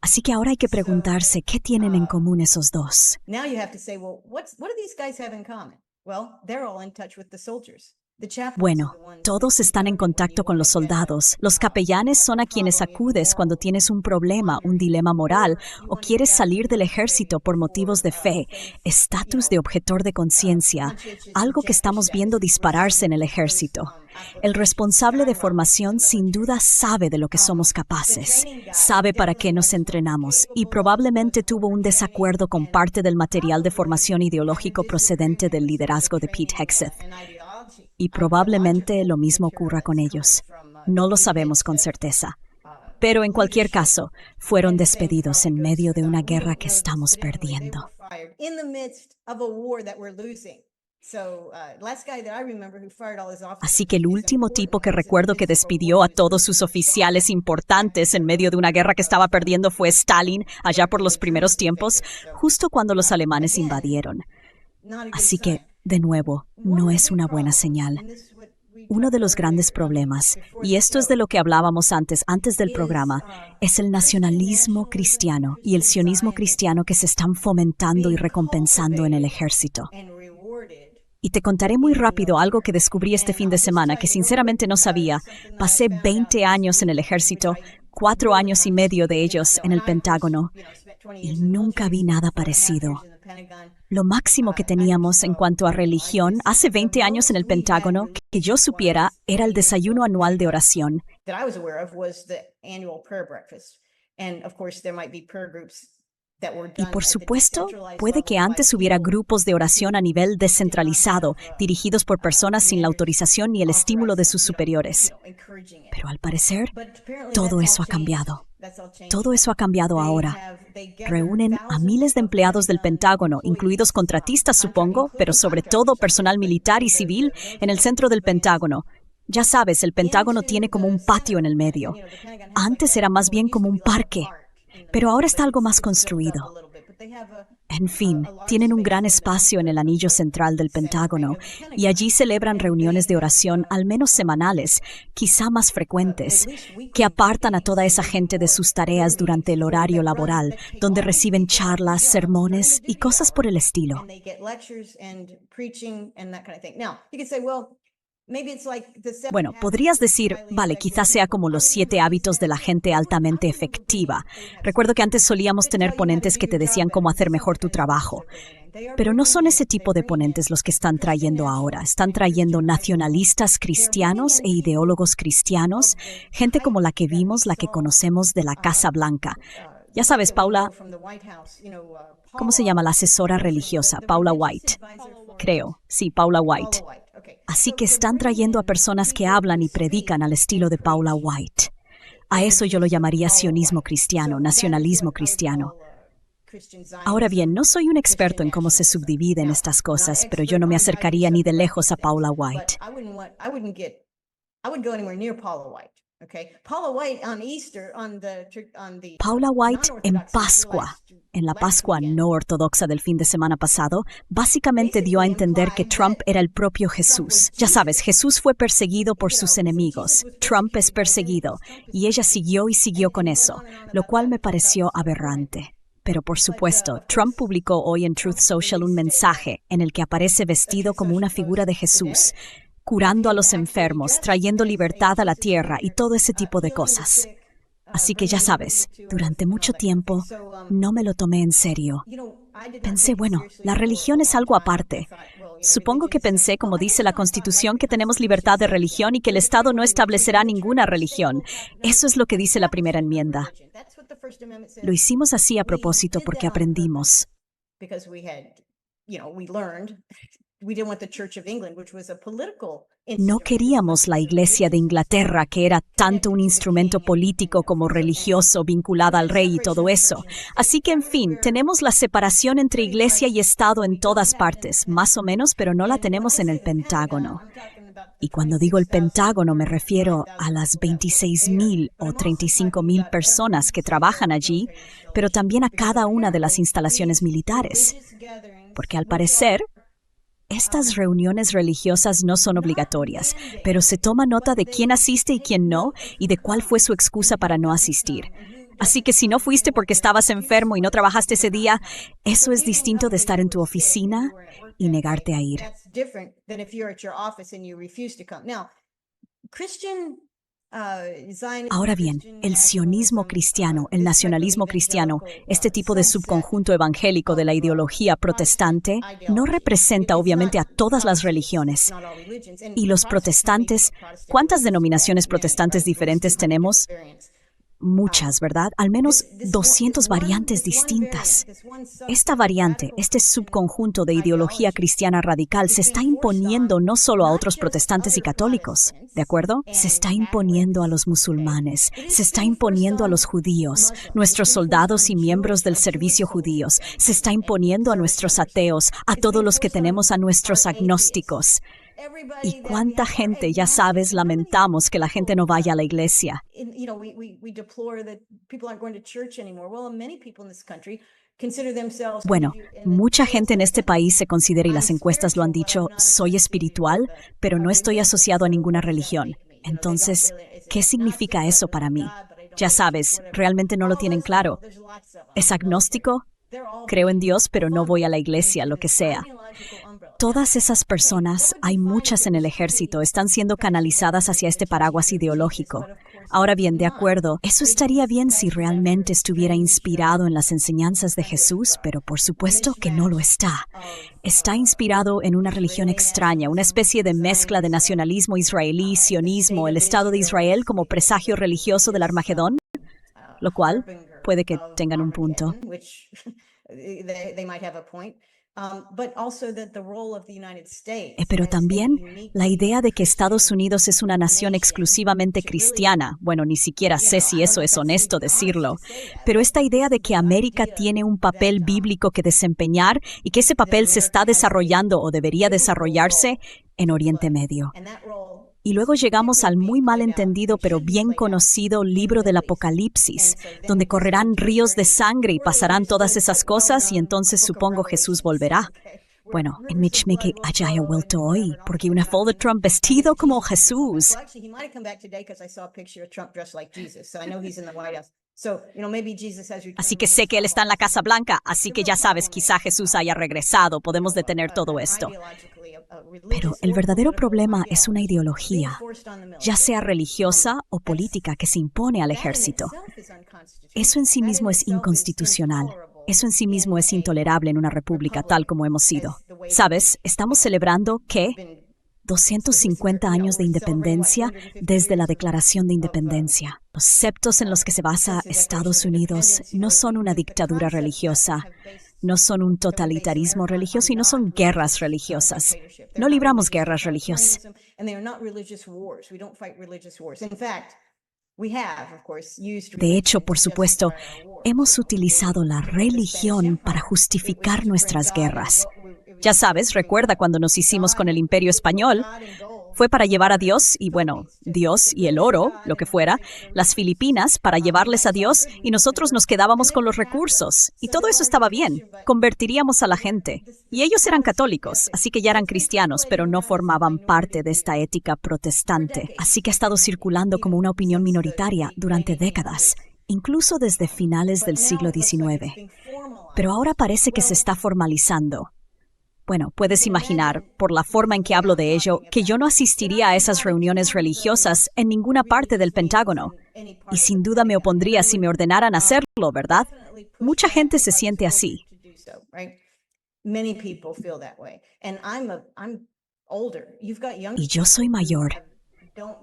A: Así que ahora hay que preguntarse, ¿qué tienen en común esos dos? Bueno, todos están en contacto con los soldados. Los capellanes son a quienes acudes cuando tienes un problema, un dilema moral o quieres salir del ejército por motivos de fe, estatus de objetor de conciencia, algo que estamos viendo dispararse en el ejército. El responsable de formación sin duda sabe de lo que somos capaces, sabe para qué nos entrenamos y probablemente tuvo un desacuerdo con parte del material de formación ideológico procedente del liderazgo de Pete Hegseth. Y probablemente lo mismo ocurra con ellos. No lo sabemos con certeza. Pero en cualquier caso, fueron despedidos en medio de una guerra que estamos perdiendo. Así que el último tipo que recuerdo que despidió a todos sus oficiales importantes en medio de una guerra que estaba perdiendo fue Stalin, allá por los primeros tiempos, justo cuando los alemanes invadieron. Así que, de nuevo, no es una buena señal. Uno de los grandes problemas, y esto es de lo que hablábamos antes del programa, es el nacionalismo cristiano y el sionismo cristiano que se están fomentando y recompensando en el ejército. Y te contaré muy rápido algo que descubrí este fin de semana que sinceramente no sabía. Pasé 20 años en el ejército, 4 años y medio de ellos en el Pentágono, y nunca vi nada parecido. Lo máximo que teníamos en cuanto a religión hace 20 años en el Pentágono, que yo supiera, era el desayuno anual de oración. Y por supuesto, puede que antes hubiera grupos de oración a nivel descentralizado, dirigidos por personas sin la autorización ni el estímulo de sus superiores. Pero al parecer, todo eso ha cambiado. Todo eso ha cambiado ahora. Reúnen a miles de empleados del Pentágono, incluidos contratistas, supongo, pero sobre todo personal militar y civil, en el centro del Pentágono. Ya sabes, el Pentágono tiene como un patio en el medio. Antes era más bien como un parque, pero ahora está algo más construido. En fin, tienen un gran espacio en el anillo central del Pentágono y allí celebran reuniones de oración al menos semanales, quizá más frecuentes, que apartan a toda esa gente de sus tareas durante el horario laboral, donde reciben charlas, sermones y cosas por el estilo. Bueno, podrías decir, vale, quizás sea como los 7 hábitos de la gente altamente efectiva. Recuerdo que antes solíamos tener ponentes que te decían cómo hacer mejor tu trabajo. Pero no son ese tipo de ponentes los que están trayendo ahora. Están trayendo nacionalistas cristianos e ideólogos cristianos, gente como la que vimos, la que conocemos de la Casa Blanca. Ya sabes, Paula, ¿cómo se llama la asesora religiosa? Paula White. Creo, sí, Paula White. Así que están trayendo a personas que hablan y predican al estilo de Paula White. A eso yo lo llamaría sionismo cristiano, nacionalismo cristiano. Ahora bien, no soy un experto en cómo se subdividen estas cosas, pero yo no me acercaría ni de lejos a Paula White. Paula White en Pascua, en la Pascua no ortodoxa del fin de semana pasado, básicamente dio a entender que Trump era el propio Jesús. Ya sabes, Jesús fue perseguido por sus enemigos. Trump es perseguido. Y ella siguió y siguió con eso, lo cual me pareció aberrante. Pero por supuesto, Trump publicó hoy en Truth Social un mensaje en el que aparece vestido como una figura de Jesús, curando a los enfermos, trayendo libertad a la tierra y todo ese tipo de cosas. Así que ya sabes, durante mucho tiempo no me lo tomé en serio. Pensé, bueno, la religión es algo aparte. Supongo que pensé, como dice la Constitución, que tenemos libertad de religión y que el Estado no establecerá ninguna religión. Eso es lo que dice la primera enmienda. Lo hicimos así a propósito porque aprendimos. No queríamos la Iglesia de Inglaterra, que era tanto un instrumento político como religioso vinculada al rey y todo eso. Así que, en fin, tenemos la separación entre Iglesia y Estado en todas partes, más o menos, pero no la tenemos en el Pentágono. Y cuando digo el Pentágono me refiero a las 26,000 o 35,000 personas que trabajan allí, pero también a cada una de las instalaciones militares. Porque al parecer, estas reuniones religiosas no son obligatorias, pero se toma nota de quién asiste y quién no, y de cuál fue su excusa para no asistir. Así que si no fuiste porque estabas enfermo y no trabajaste ese día, eso es distinto de estar en tu oficina y negarte a ir. Ahora bien, el sionismo cristiano, el nacionalismo cristiano, este tipo de subconjunto evangélico de la ideología protestante, no representa obviamente a todas las religiones. Y los protestantes, ¿cuántas denominaciones protestantes diferentes tenemos? muchas, ¿verdad? Al menos 200 variantes distintas. Esta variante, este subconjunto de ideología cristiana radical, se está imponiendo no solo a otros protestantes y católicos, ¿de acuerdo? Se está imponiendo a los musulmanes, se está imponiendo a los judíos, nuestros soldados y miembros del servicio judíos, se está imponiendo a nuestros ateos, a todos los que tenemos a nuestros agnósticos. ¿Y cuánta gente, ya sabes, lamentamos que la gente no vaya a la iglesia? Bueno, mucha gente en este país se considera, y las encuestas lo han dicho, soy espiritual, pero no estoy asociado a ninguna religión. Entonces, ¿qué significa eso para mí? Ya sabes, realmente no lo tienen claro. ¿Es agnóstico? Creo en Dios, pero no voy a la iglesia, lo que sea. Todas esas personas, hay muchas en el ejército, están siendo canalizadas hacia este paraguas ideológico. Ahora bien, de acuerdo, eso estaría bien si realmente estuviera inspirado en las enseñanzas de Jesús, pero por supuesto que no lo está. Está inspirado en una religión extraña, una especie de mezcla de nacionalismo israelí, sionismo, el Estado de Israel como presagio religioso del Armagedón, lo cual puede que tengan un punto. Pero también la idea de que Estados Unidos es una nación exclusivamente cristiana. Bueno, ni siquiera sé si eso es honesto decirlo. Pero esta idea de que América tiene un papel bíblico que desempeñar y que ese papel se está desarrollando o debería desarrollarse en Oriente Medio. Y luego llegamos al muy mal entendido pero bien conocido libro del Apocalipsis, donde correrán ríos de sangre y pasarán todas esas cosas y entonces supongo Jesús volverá. Bueno, en Michmeke haya vuelto hoy, porque una foto de Trump vestido como Jesús. Así que sé que él está en la Casa Blanca, así que ya sabes, quizá Jesús haya regresado, podemos detener todo esto. Pero el verdadero problema es una ideología, ya sea religiosa o política, que se impone al ejército. Eso en sí mismo es inconstitucional. Eso en sí mismo es intolerable en una república tal como hemos sido. ¿Sabes? Estamos celebrando ¿qué? 250 años de independencia desde la Declaración de Independencia. Los conceptos en los que se basa Estados Unidos no son una dictadura religiosa, no son un totalitarismo religioso y no son guerras religiosas. No libramos guerras religiosas. De hecho, por supuesto, hemos utilizado la religión para justificar nuestras guerras. Ya sabes, recuerda cuando nos hicimos con el Imperio Español. Fue para llevar a Dios, y bueno, Dios y el oro, lo que fuera, las Filipinas para llevarles a Dios y nosotros nos quedábamos con los recursos. Y todo eso estaba bien, convertiríamos a la gente. Y ellos eran católicos, así que ya eran cristianos, pero no formaban parte de esta ética protestante. Así que ha estado circulando como una opinión minoritaria durante décadas, incluso desde finales del siglo XIX. Pero ahora parece que se está formalizando. Bueno, puedes imaginar, por la forma en que hablo de ello, que yo no asistiría a esas reuniones religiosas en ninguna parte del Pentágono. Y sin duda me opondría si me ordenaran hacerlo, ¿verdad? Mucha gente se siente así. Y yo soy mayor.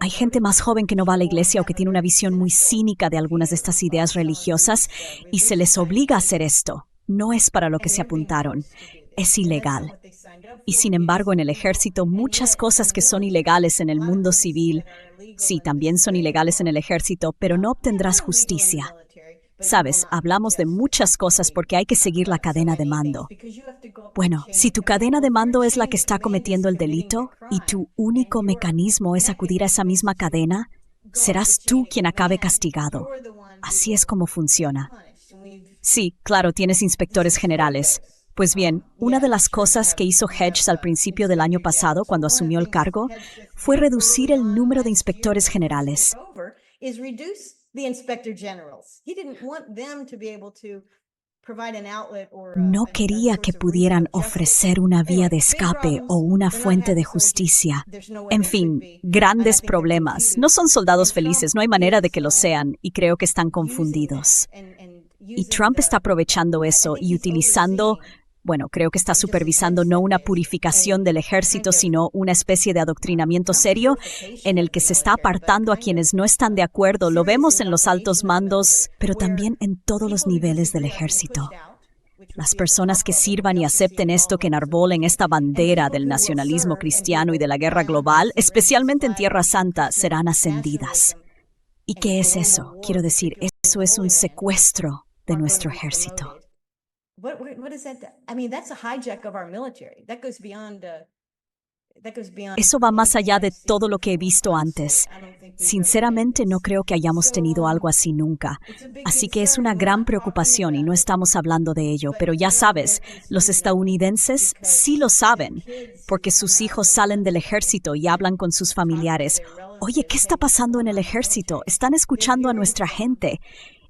A: Hay gente más joven que no va a la iglesia o que tiene una visión muy cínica de algunas de estas ideas religiosas y se les obliga a hacer esto. No es para lo que se apuntaron. Es ilegal. Y sin embargo, en el ejército, muchas cosas que son ilegales en el mundo civil, sí, también son ilegales en el ejército, pero no obtendrás justicia. Sabes, hablamos de muchas cosas porque hay que seguir la cadena de mando. Bueno, si tu cadena de mando es la que está cometiendo el delito y tu único mecanismo es acudir a esa misma cadena, serás tú quien acabe castigado. Así es como funciona. Sí, claro, tienes inspectores generales. Pues bien, una de las cosas que hizo Hedges al principio del año pasado, cuando asumió el cargo, fue reducir el número de inspectores generales. No quería que pudieran ofrecer una vía de escape o una fuente de justicia. En fin, grandes problemas. No son soldados felices, no hay manera de que lo sean, y creo que están confundidos. Y Trump está aprovechando eso y utilizando Bueno, creo que está supervisando no una purificación del ejército, sino una especie de adoctrinamiento serio en el que se está apartando a quienes no están de acuerdo. Lo vemos en los altos mandos, pero también en todos los niveles del ejército. Las personas que sirvan y acepten esto, que enarbolen esta bandera del nacionalismo cristiano y de la guerra global, especialmente en Tierra Santa, serán ascendidas. ¿Y qué es eso? Quiero decir, eso es un secuestro de nuestro ejército. Eso va más allá de todo lo que he visto antes. Sinceramente, no creo que hayamos tenido algo así nunca. Así que es una gran preocupación y no estamos hablando de ello. Pero ya sabes, los estadounidenses sí lo saben, porque sus hijos salen del ejército y hablan con sus familiares. Oye, ¿qué está pasando en el ejército? Están escuchando a nuestra gente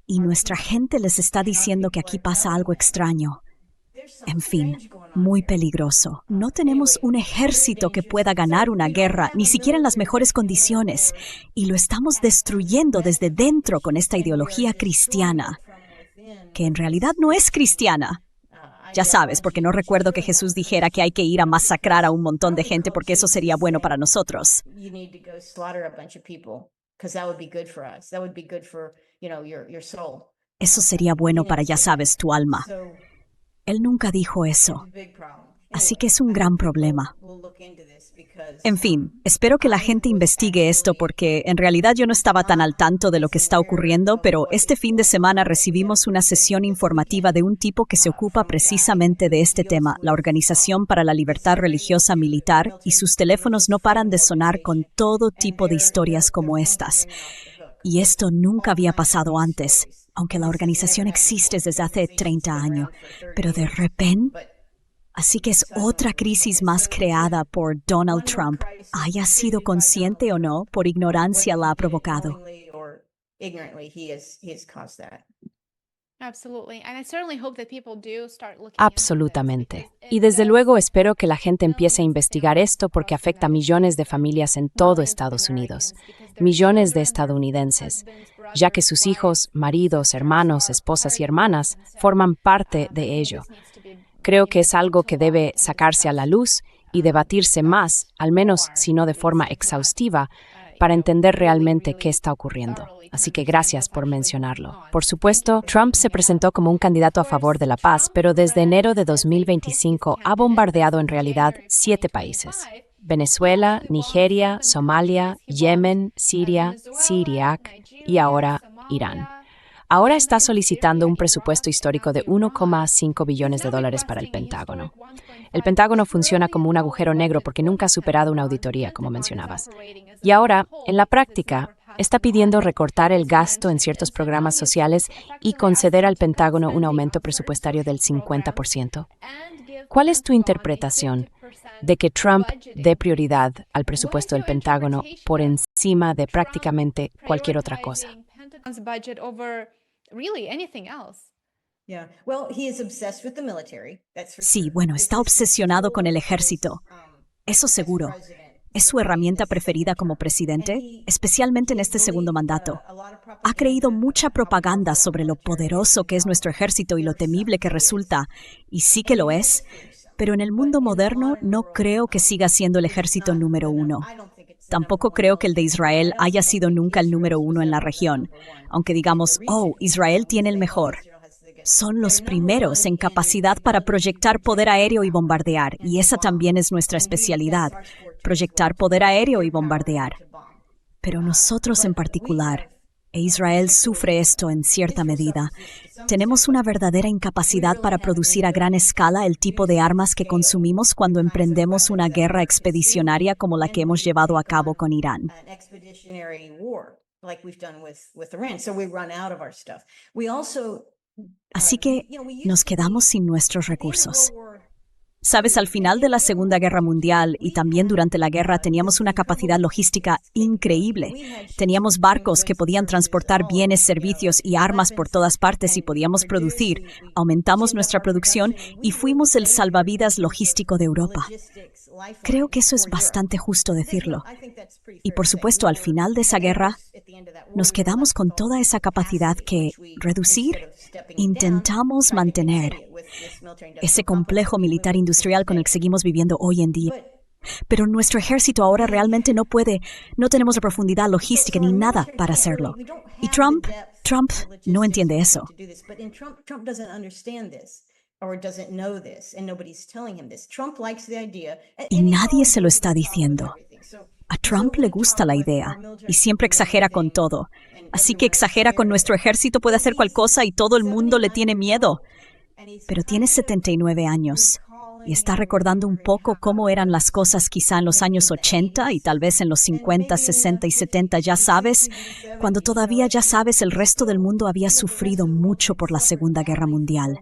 A: y nuestra gente les está diciendo que aquí pasa algo extraño. En fin, muy peligroso. No tenemos un ejército que pueda ganar una guerra, ni siquiera en las mejores condiciones, y lo estamos destruyendo desde dentro con esta ideología cristiana, que en realidad no es cristiana. Ya sabes, porque no recuerdo que Jesús dijera que hay que ir a masacrar a un montón de gente porque eso sería bueno para nosotros. Eso sería bueno para, ya sabes, tu alma. Él nunca dijo eso. Así que es un gran problema. En fin, espero que la gente investigue esto porque en realidad yo no estaba tan al tanto de lo que está ocurriendo, pero este fin de semana recibimos una sesión informativa de un tipo que se ocupa precisamente de este tema, la Organización para la Libertad Religiosa Militar, y sus teléfonos no paran de sonar con todo tipo de historias como estas. Y esto nunca había pasado antes, aunque la organización existe desde hace 30 años, pero de repente. Así que es otra crisis más creada por Donald Trump. Haya sido consciente o no, por ignorancia la ha provocado.
B: Absolutamente. Y desde luego espero que la gente empiece a investigar esto porque afecta a millones de familias en todo Estados Unidos, millones de estadounidenses, ya que sus hijos, maridos, hermanos, esposas y hermanas forman parte de ello. Creo que es algo que debe sacarse a la luz y debatirse más, al menos si no de forma exhaustiva, para entender realmente qué está ocurriendo. Así que gracias por mencionarlo. Por supuesto, Trump se presentó como un candidato a favor de la paz, pero desde enero de 2025 ha bombardeado en realidad 7 países: Venezuela, Nigeria, Somalia, Yemen, Siria, Irak y ahora Irán. Ahora está solicitando un presupuesto histórico de $1,5 billones para el Pentágono. El Pentágono funciona como un agujero negro porque nunca ha superado una auditoría, como mencionabas. Y ahora, en la práctica, está pidiendo recortar el gasto en ciertos programas sociales y conceder al Pentágono un aumento presupuestario del 50%. ¿Cuál es tu interpretación de que Trump dé prioridad al presupuesto del Pentágono por encima de prácticamente cualquier otra cosa?
A: Sí, bueno, está obsesionado con el ejército. Eso seguro. Es su herramienta preferida como presidente, especialmente en este segundo mandato. Ha creído mucha propaganda sobre lo poderoso que es nuestro ejército y lo temible que resulta, y sí que lo es, pero en el mundo moderno no creo que siga siendo el ejército número 1. Tampoco creo que el de Israel haya sido nunca el número 1 en la región, aunque digamos, Israel tiene el mejor. Son los primeros en capacidad para proyectar poder aéreo y bombardear, y esa también es nuestra especialidad, proyectar poder aéreo y bombardear. Pero nosotros en particular, e Israel sufre esto en cierta medida, tenemos una verdadera incapacidad para producir a gran escala el tipo de armas que consumimos cuando emprendemos una guerra expedicionaria como la que hemos llevado a cabo con Irán. Así que nos quedamos sin nuestros recursos. Sabes, al final de la Segunda Guerra Mundial y también durante la guerra teníamos una capacidad logística increíble. Teníamos barcos que podían transportar bienes, servicios y armas por todas partes y podíamos producir. Aumentamos nuestra producción y fuimos el salvavidas logístico de Europa. Creo que eso es bastante justo decirlo. Y por supuesto, al final de esa guerra, nos quedamos con toda esa capacidad que, reducir, intentamos mantener. ese complejo militar industrial con el que seguimos viviendo hoy en día. Pero nuestro ejército ahora realmente no tenemos la profundidad logística ni nada para hacerlo. Y Trump no entiende eso. Y nadie se lo está diciendo. A Trump le gusta la idea y siempre exagera con todo. Así que exagera con nuestro ejército, puede hacer cualquier cosa y todo el mundo le tiene miedo. Pero tiene 79 años y está recordando un poco cómo eran las cosas quizá en los años 80 y tal vez en los 50, 60 y 70, ya sabes, cuando todavía, ya sabes, el resto del mundo había sufrido mucho por la Segunda Guerra Mundial.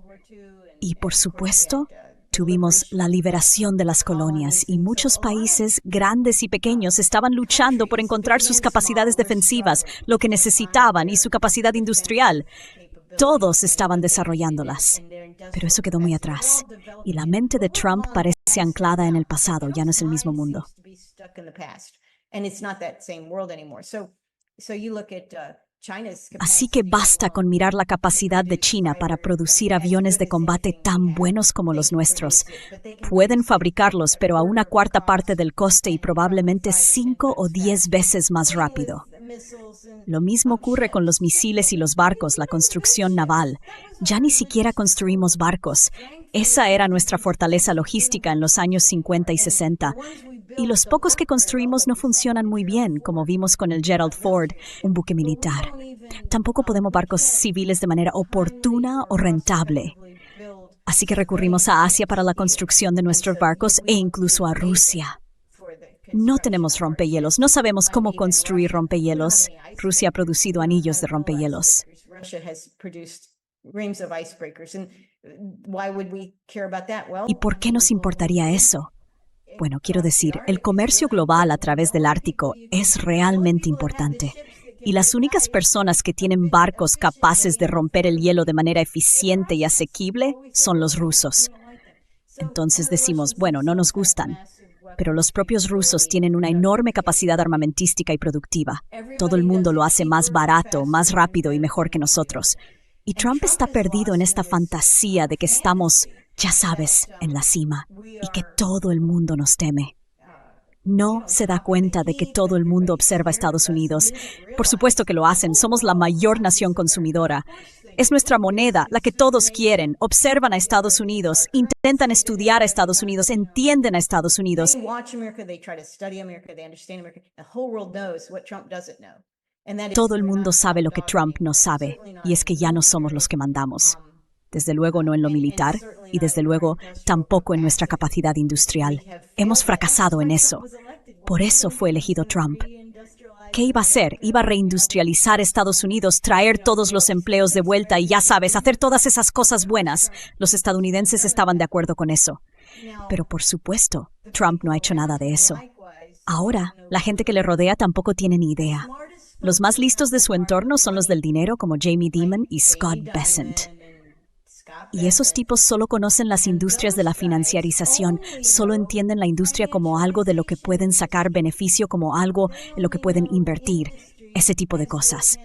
A: Y por supuesto, tuvimos la liberación de las colonias y muchos países, grandes y pequeños, estaban luchando por encontrar sus capacidades defensivas, lo que necesitaban y su capacidad industrial. Todos estaban desarrollándolas, pero eso quedó muy atrás. Y la mente de Trump parece anclada en el pasado, ya no es el mismo mundo. Así que basta con mirar la capacidad de China para producir aviones de combate tan buenos como los nuestros. Pueden fabricarlos, pero a una cuarta parte del coste y probablemente 5 o 10 veces más rápido. Lo mismo ocurre con los misiles y los barcos, la construcción naval. Ya ni siquiera construimos barcos. Esa era nuestra fortaleza logística en los años 50 y 60. Y los pocos que construimos no funcionan muy bien, como vimos con el Gerald Ford, un buque militar. Tampoco podemos barcos civiles de manera oportuna o rentable. Así que recurrimos a Asia para la construcción de nuestros barcos e incluso a Rusia. No tenemos rompehielos, no sabemos cómo construir rompehielos. Rusia ha producido anillos de rompehielos. ¿Y por qué nos importaría eso? Bueno, quiero decir, el comercio global a través del Ártico es realmente importante. Y las únicas personas que tienen barcos capaces de romper el hielo de manera eficiente y asequible son los rusos. Entonces decimos, bueno, no nos gustan. Pero los propios rusos tienen una enorme capacidad armamentística y productiva. Todo el mundo lo hace más barato, más rápido y mejor que nosotros. Y Trump está perdido en esta fantasía de que estamos, ya sabes, en la cima y que todo el mundo nos teme. No se da cuenta de que todo el mundo observa a Estados Unidos. Por supuesto que lo hacen, somos la mayor nación consumidora. Es nuestra moneda, la que todos quieren. Observan a Estados Unidos, intentan estudiar a Estados Unidos, entienden a Estados Unidos. Todo el mundo sabe lo que Trump no sabe, y es que ya no somos los que mandamos. Desde luego no en lo militar, y desde luego tampoco en nuestra capacidad industrial. Hemos fracasado en eso. Por eso fue elegido Trump. ¿Qué iba a hacer? Iba a reindustrializar Estados Unidos, traer todos los empleos de vuelta y ya sabes, hacer todas esas cosas buenas. Los estadounidenses estaban de acuerdo con eso. Pero por supuesto, Trump no ha hecho nada de eso. Ahora, la gente que le rodea tampoco tiene ni idea. Los más listos de su entorno son los del dinero como Jamie Dimon y Scott Bessent. Y esos tipos solo conocen las industrias de la financiarización, solo entienden la industria como algo de lo que pueden sacar beneficio, como algo en lo que pueden invertir, ese tipo de cosas.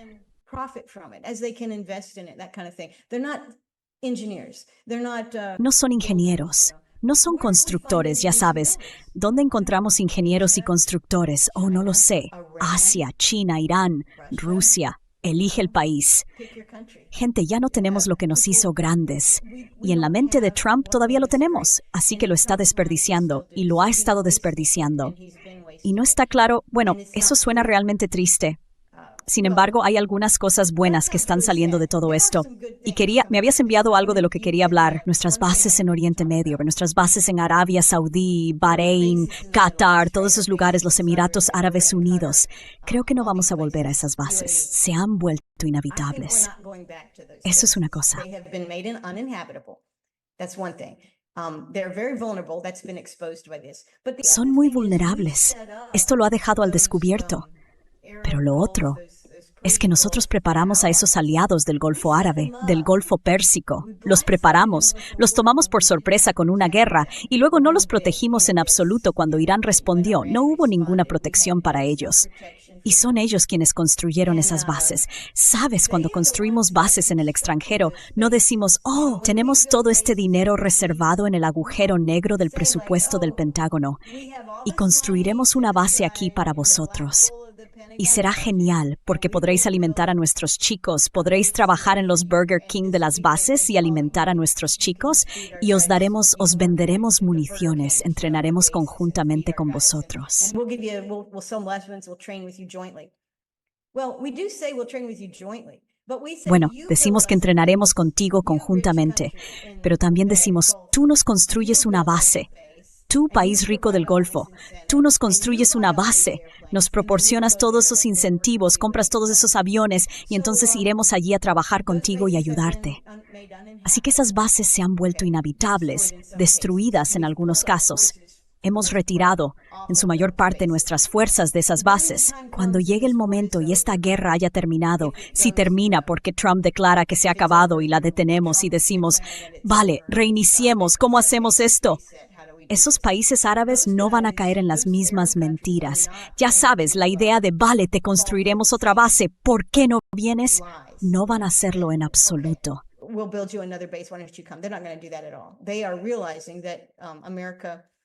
A: No son ingenieros, no son constructores, ya sabes. ¿Dónde encontramos ingenieros y constructores? Oh, no lo sé. Asia, China, Irán, Rusia. Elige el país. Gente, ya no tenemos lo que nos hizo grandes. Y en la mente de Trump todavía lo tenemos. Así que lo está desperdiciando y lo ha estado desperdiciando. Y no está claro, bueno, eso suena realmente triste. Sin embargo, hay algunas cosas buenas que están saliendo de todo esto. Y me habías enviado algo de lo que quería hablar. Nuestras bases en Oriente Medio, nuestras bases en Arabia Saudí, Bahrein, Qatar, todos esos lugares, los Emiratos Árabes Unidos. Creo que no vamos a volver a esas bases. Se han vuelto inhabitables. Eso es una cosa. Son muy vulnerables. Esto lo ha dejado al descubierto. Pero lo otro es que nosotros preparamos a esos aliados del Golfo Árabe, del Golfo Pérsico. Los preparamos, los tomamos por sorpresa con una guerra y luego no los protegimos en absoluto cuando Irán respondió. No hubo ninguna protección para ellos. Y son ellos quienes construyeron esas bases. Sabes, cuando construimos bases en el extranjero, no decimos, oh, tenemos todo este dinero reservado en el agujero negro del presupuesto del Pentágono y construiremos una base aquí para vosotros. Y será genial, porque podréis alimentar a nuestros chicos, podréis trabajar en los Burger King de las bases y alimentar a nuestros chicos, y os venderemos municiones, entrenaremos conjuntamente con vosotros. Bueno, decimos que entrenaremos contigo conjuntamente, pero también decimos, tú nos construyes una base. Tú, país rico del Golfo, tú nos construyes una base, nos proporcionas todos esos incentivos, compras todos esos aviones y entonces iremos allí a trabajar contigo y ayudarte. Así que esas bases se han vuelto inhabitables, destruidas en algunos casos. Hemos retirado, en su mayor parte, nuestras fuerzas de esas bases. Cuando llegue el momento y esta guerra haya terminado, si termina porque Trump declara que se ha acabado y la detenemos y decimos, vale, reiniciemos, ¿cómo hacemos esto? Esos países árabes no van a caer en las mismas mentiras. Ya sabes, la idea de, vale, te construiremos otra base, ¿por qué no vienes? No van a hacerlo en absoluto.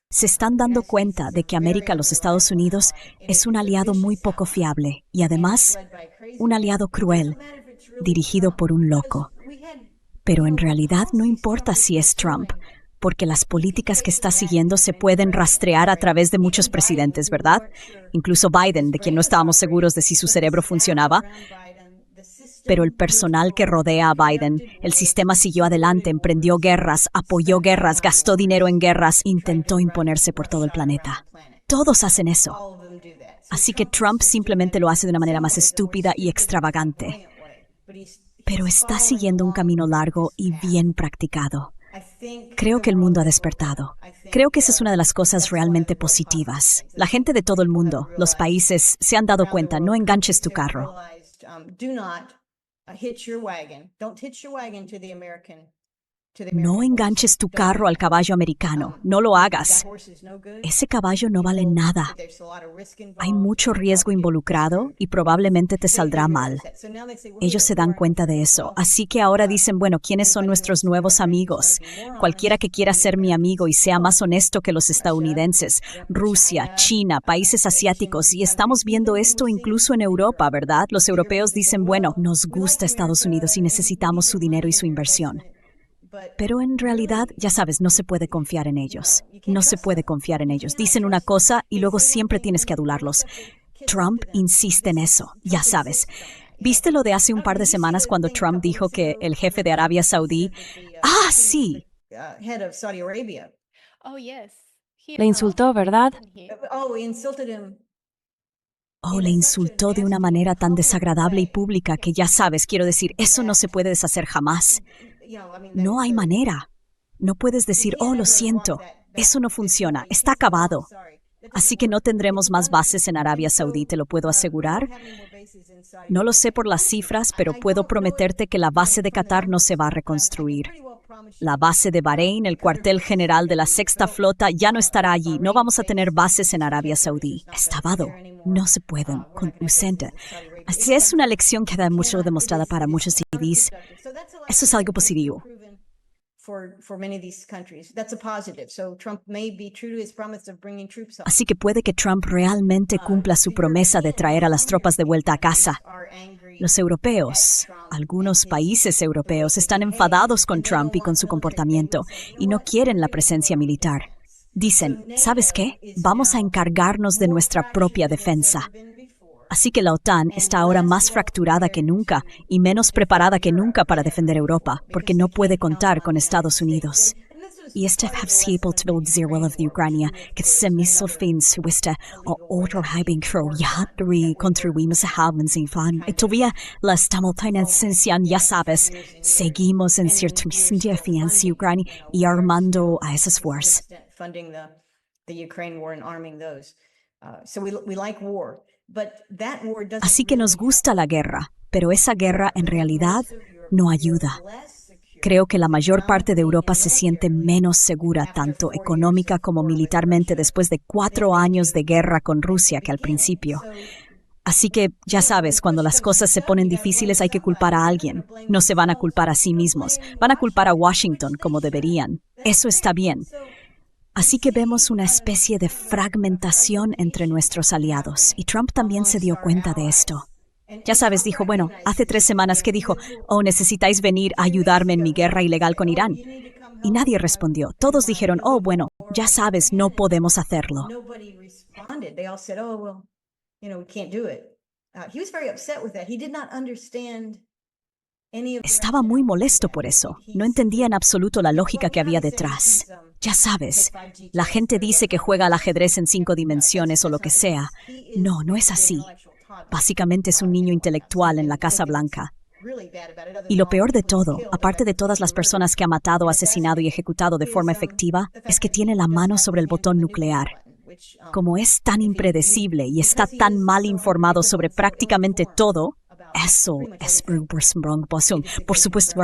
A: Se están dando cuenta de que América, los Estados Unidos, es un aliado muy poco fiable y además un aliado cruel, dirigido por un loco. Pero en realidad no importa si es Trump, porque las políticas que está siguiendo se pueden rastrear a través de muchos presidentes, ¿verdad? Incluso Biden, de quien no estábamos seguros de si su cerebro funcionaba. Pero el personal que rodea a Biden, el sistema siguió adelante, emprendió guerras, apoyó guerras, gastó dinero en guerras, intentó imponerse por todo el planeta. Todos hacen eso. Así que Trump simplemente lo hace de una manera más estúpida y extravagante. Pero está siguiendo un camino largo y bien practicado. Creo que el mundo ha despertado. Creo que esa es una de las cosas realmente positivas. La gente de todo el mundo, los países, se han dado cuenta, no enganches tu carro. No enganches tu carro al caballo americano, no lo hagas. Ese caballo no vale nada. Hay mucho riesgo involucrado y probablemente te saldrá mal. Ellos se dan cuenta de eso, así que ahora dicen, bueno, ¿quiénes son nuestros nuevos amigos? Cualquiera que quiera ser mi amigo y sea más honesto que los estadounidenses, Rusia, China, países asiáticos, y estamos viendo esto incluso en Europa, ¿verdad? Los europeos dicen, bueno, nos gusta Estados Unidos y necesitamos su dinero y su inversión. Pero en realidad, ya sabes, no se puede confiar en ellos. No se puede confiar en ellos. Dicen una cosa y luego siempre tienes que adularlos. Trump insiste en eso, ya sabes. ¿Viste lo de hace un par de semanas cuando Trump dijo que el jefe de Arabia Saudí... ¡Ah, sí!
B: Le insultó, ¿verdad?
A: Oh, le insultó de una manera tan desagradable y pública que ya sabes, quiero decir, eso no se puede deshacer jamás. No hay manera. No puedes decir, oh, lo siento, eso no funciona, está acabado. Así que no tendremos más bases en Arabia Saudí, te lo puedo asegurar. No lo sé por las cifras, pero puedo prometerte que la base de Qatar no se va a reconstruir. La base de Bahrein, el cuartel general de la Sexta Flota, ya no estará allí. No vamos a tener bases en Arabia Saudí. Está acabado. No se pueden. Conducente. Así es una lección que da mucho demostrada para muchos civiles. Eso es algo positivo. Así que puede que Trump realmente cumpla su promesa de traer a las tropas de vuelta a casa. Los europeos, algunos países europeos, están enfadados con Trump y con su comportamiento y no quieren la presencia militar. Dicen, ¿sabes qué? Vamos a encargarnos de nuestra propia defensa. Así que la OTAN está ahora más fracturada que nunca y menos preparada que nunca para defender Europa, porque no puede contar con Estados Unidos. I este havsibel till zero of Ucrania, que se misel finns huiste och återhämtning jahatri kontribuimos a havens infan. Todavía la stamoltainencian, ya sabes, seguimos en circunstancia financiera Ucrania y armando a esas fuerzas. Así que nos gusta la guerra, pero esa guerra en realidad no ayuda. Creo que la mayor parte de Europa se siente menos segura, tanto económica como militarmente, después de 4 años de guerra con Rusia que al principio. Así que, ya sabes, cuando las cosas se ponen difíciles hay que culpar a alguien. No se van a culpar a sí mismos. Van a culpar a Washington como deberían. Eso está bien. Así que vemos una especie de fragmentación entre nuestros aliados. Y Trump también se dio cuenta de esto. Ya sabes, dijo, bueno, hace 3 semanas que dijo, oh, necesitáis venir a ayudarme en mi guerra ilegal con Irán. Y nadie respondió. Todos dijeron, oh, bueno, ya sabes, no podemos hacerlo. Estaba muy molesto por eso. No entendía en absoluto la lógica que había detrás. Ya sabes, la gente dice que juega al ajedrez en 5 dimensiones o lo que sea. No, no es así. Básicamente es un niño intelectual en la Casa Blanca. Y lo peor de todo, aparte de todas las personas que ha matado, asesinado y ejecutado de forma efectiva, es que tiene la mano sobre el botón nuclear. Como es tan impredecible y está tan mal informado sobre prácticamente todo, eso es por supuesto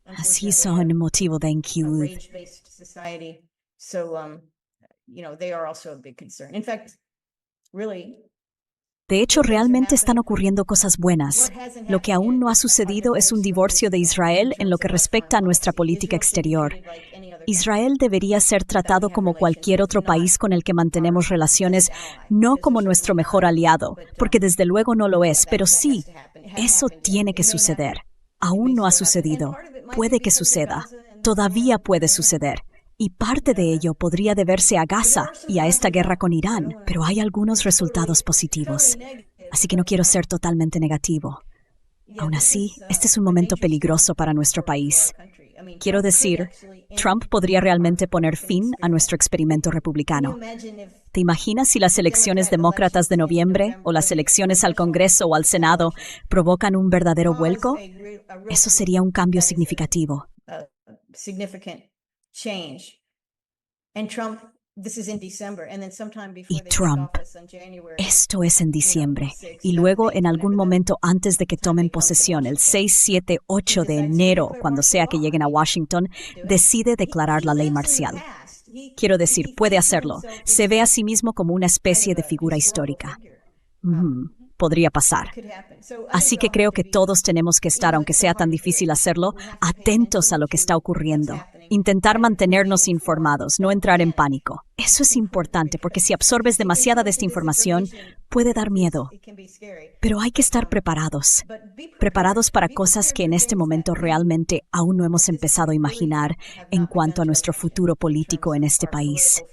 A: así son motivo de inquietud. De hecho, realmente están ocurriendo cosas buenas. Lo que aún no ha sucedido es un divorcio de Israel en lo que respecta a nuestra política exterior. Israel debería ser tratado como cualquier otro país con el que mantenemos relaciones, no como nuestro mejor aliado, porque desde luego no lo es, pero sí, eso tiene que suceder. Aún no ha sucedido. Puede que suceda. Todavía puede suceder. Y parte de ello podría deberse a Gaza y a esta guerra con Irán, pero hay algunos resultados positivos. Así que no quiero ser totalmente negativo. Aún así, este es un momento peligroso para nuestro país. Quiero decir, Trump podría realmente poner fin a nuestro experimento republicano. ¿Te imaginas si las elecciones demócratas de noviembre o las elecciones al Congreso o al Senado provocan un verdadero vuelco? Eso sería un cambio significativo. Y Trump, esto es en diciembre, y luego en algún momento antes de que tomen posesión, el 6, 7, 8 de enero, cuando sea que lleguen a Washington, decide declarar la ley marcial. Quiero decir, puede hacerlo. Se ve a sí mismo como una especie de figura histórica. Podría pasar. Así que creo que todos tenemos que estar, aunque sea tan difícil hacerlo, atentos a lo que está ocurriendo. Intentar mantenernos informados, no entrar en pánico. Eso es importante porque si absorbes demasiada de esta información, puede dar miedo. Pero hay que estar preparados. Preparados para cosas que en este momento realmente aún no hemos empezado a imaginar en cuanto a nuestro futuro político en este país.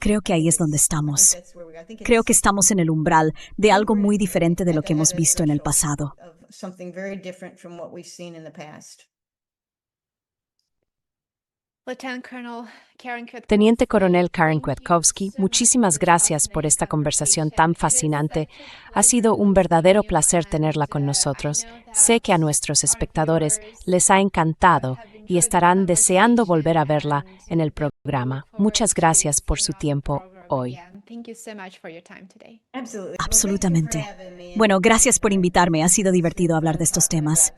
A: Creo que ahí es donde estamos. Creo que estamos en el umbral de algo muy diferente de lo que hemos visto en el pasado.
B: Teniente Coronel Karen Kwiatkowski, muchísimas gracias por esta conversación tan fascinante. Ha sido un verdadero placer tenerla con nosotros. Sé que a nuestros espectadores les ha encantado y estarán deseando volver a verla en el programa. Muchas gracias por su tiempo hoy.
A: Absolutamente. Bueno, gracias por invitarme. Ha sido divertido hablar de estos temas.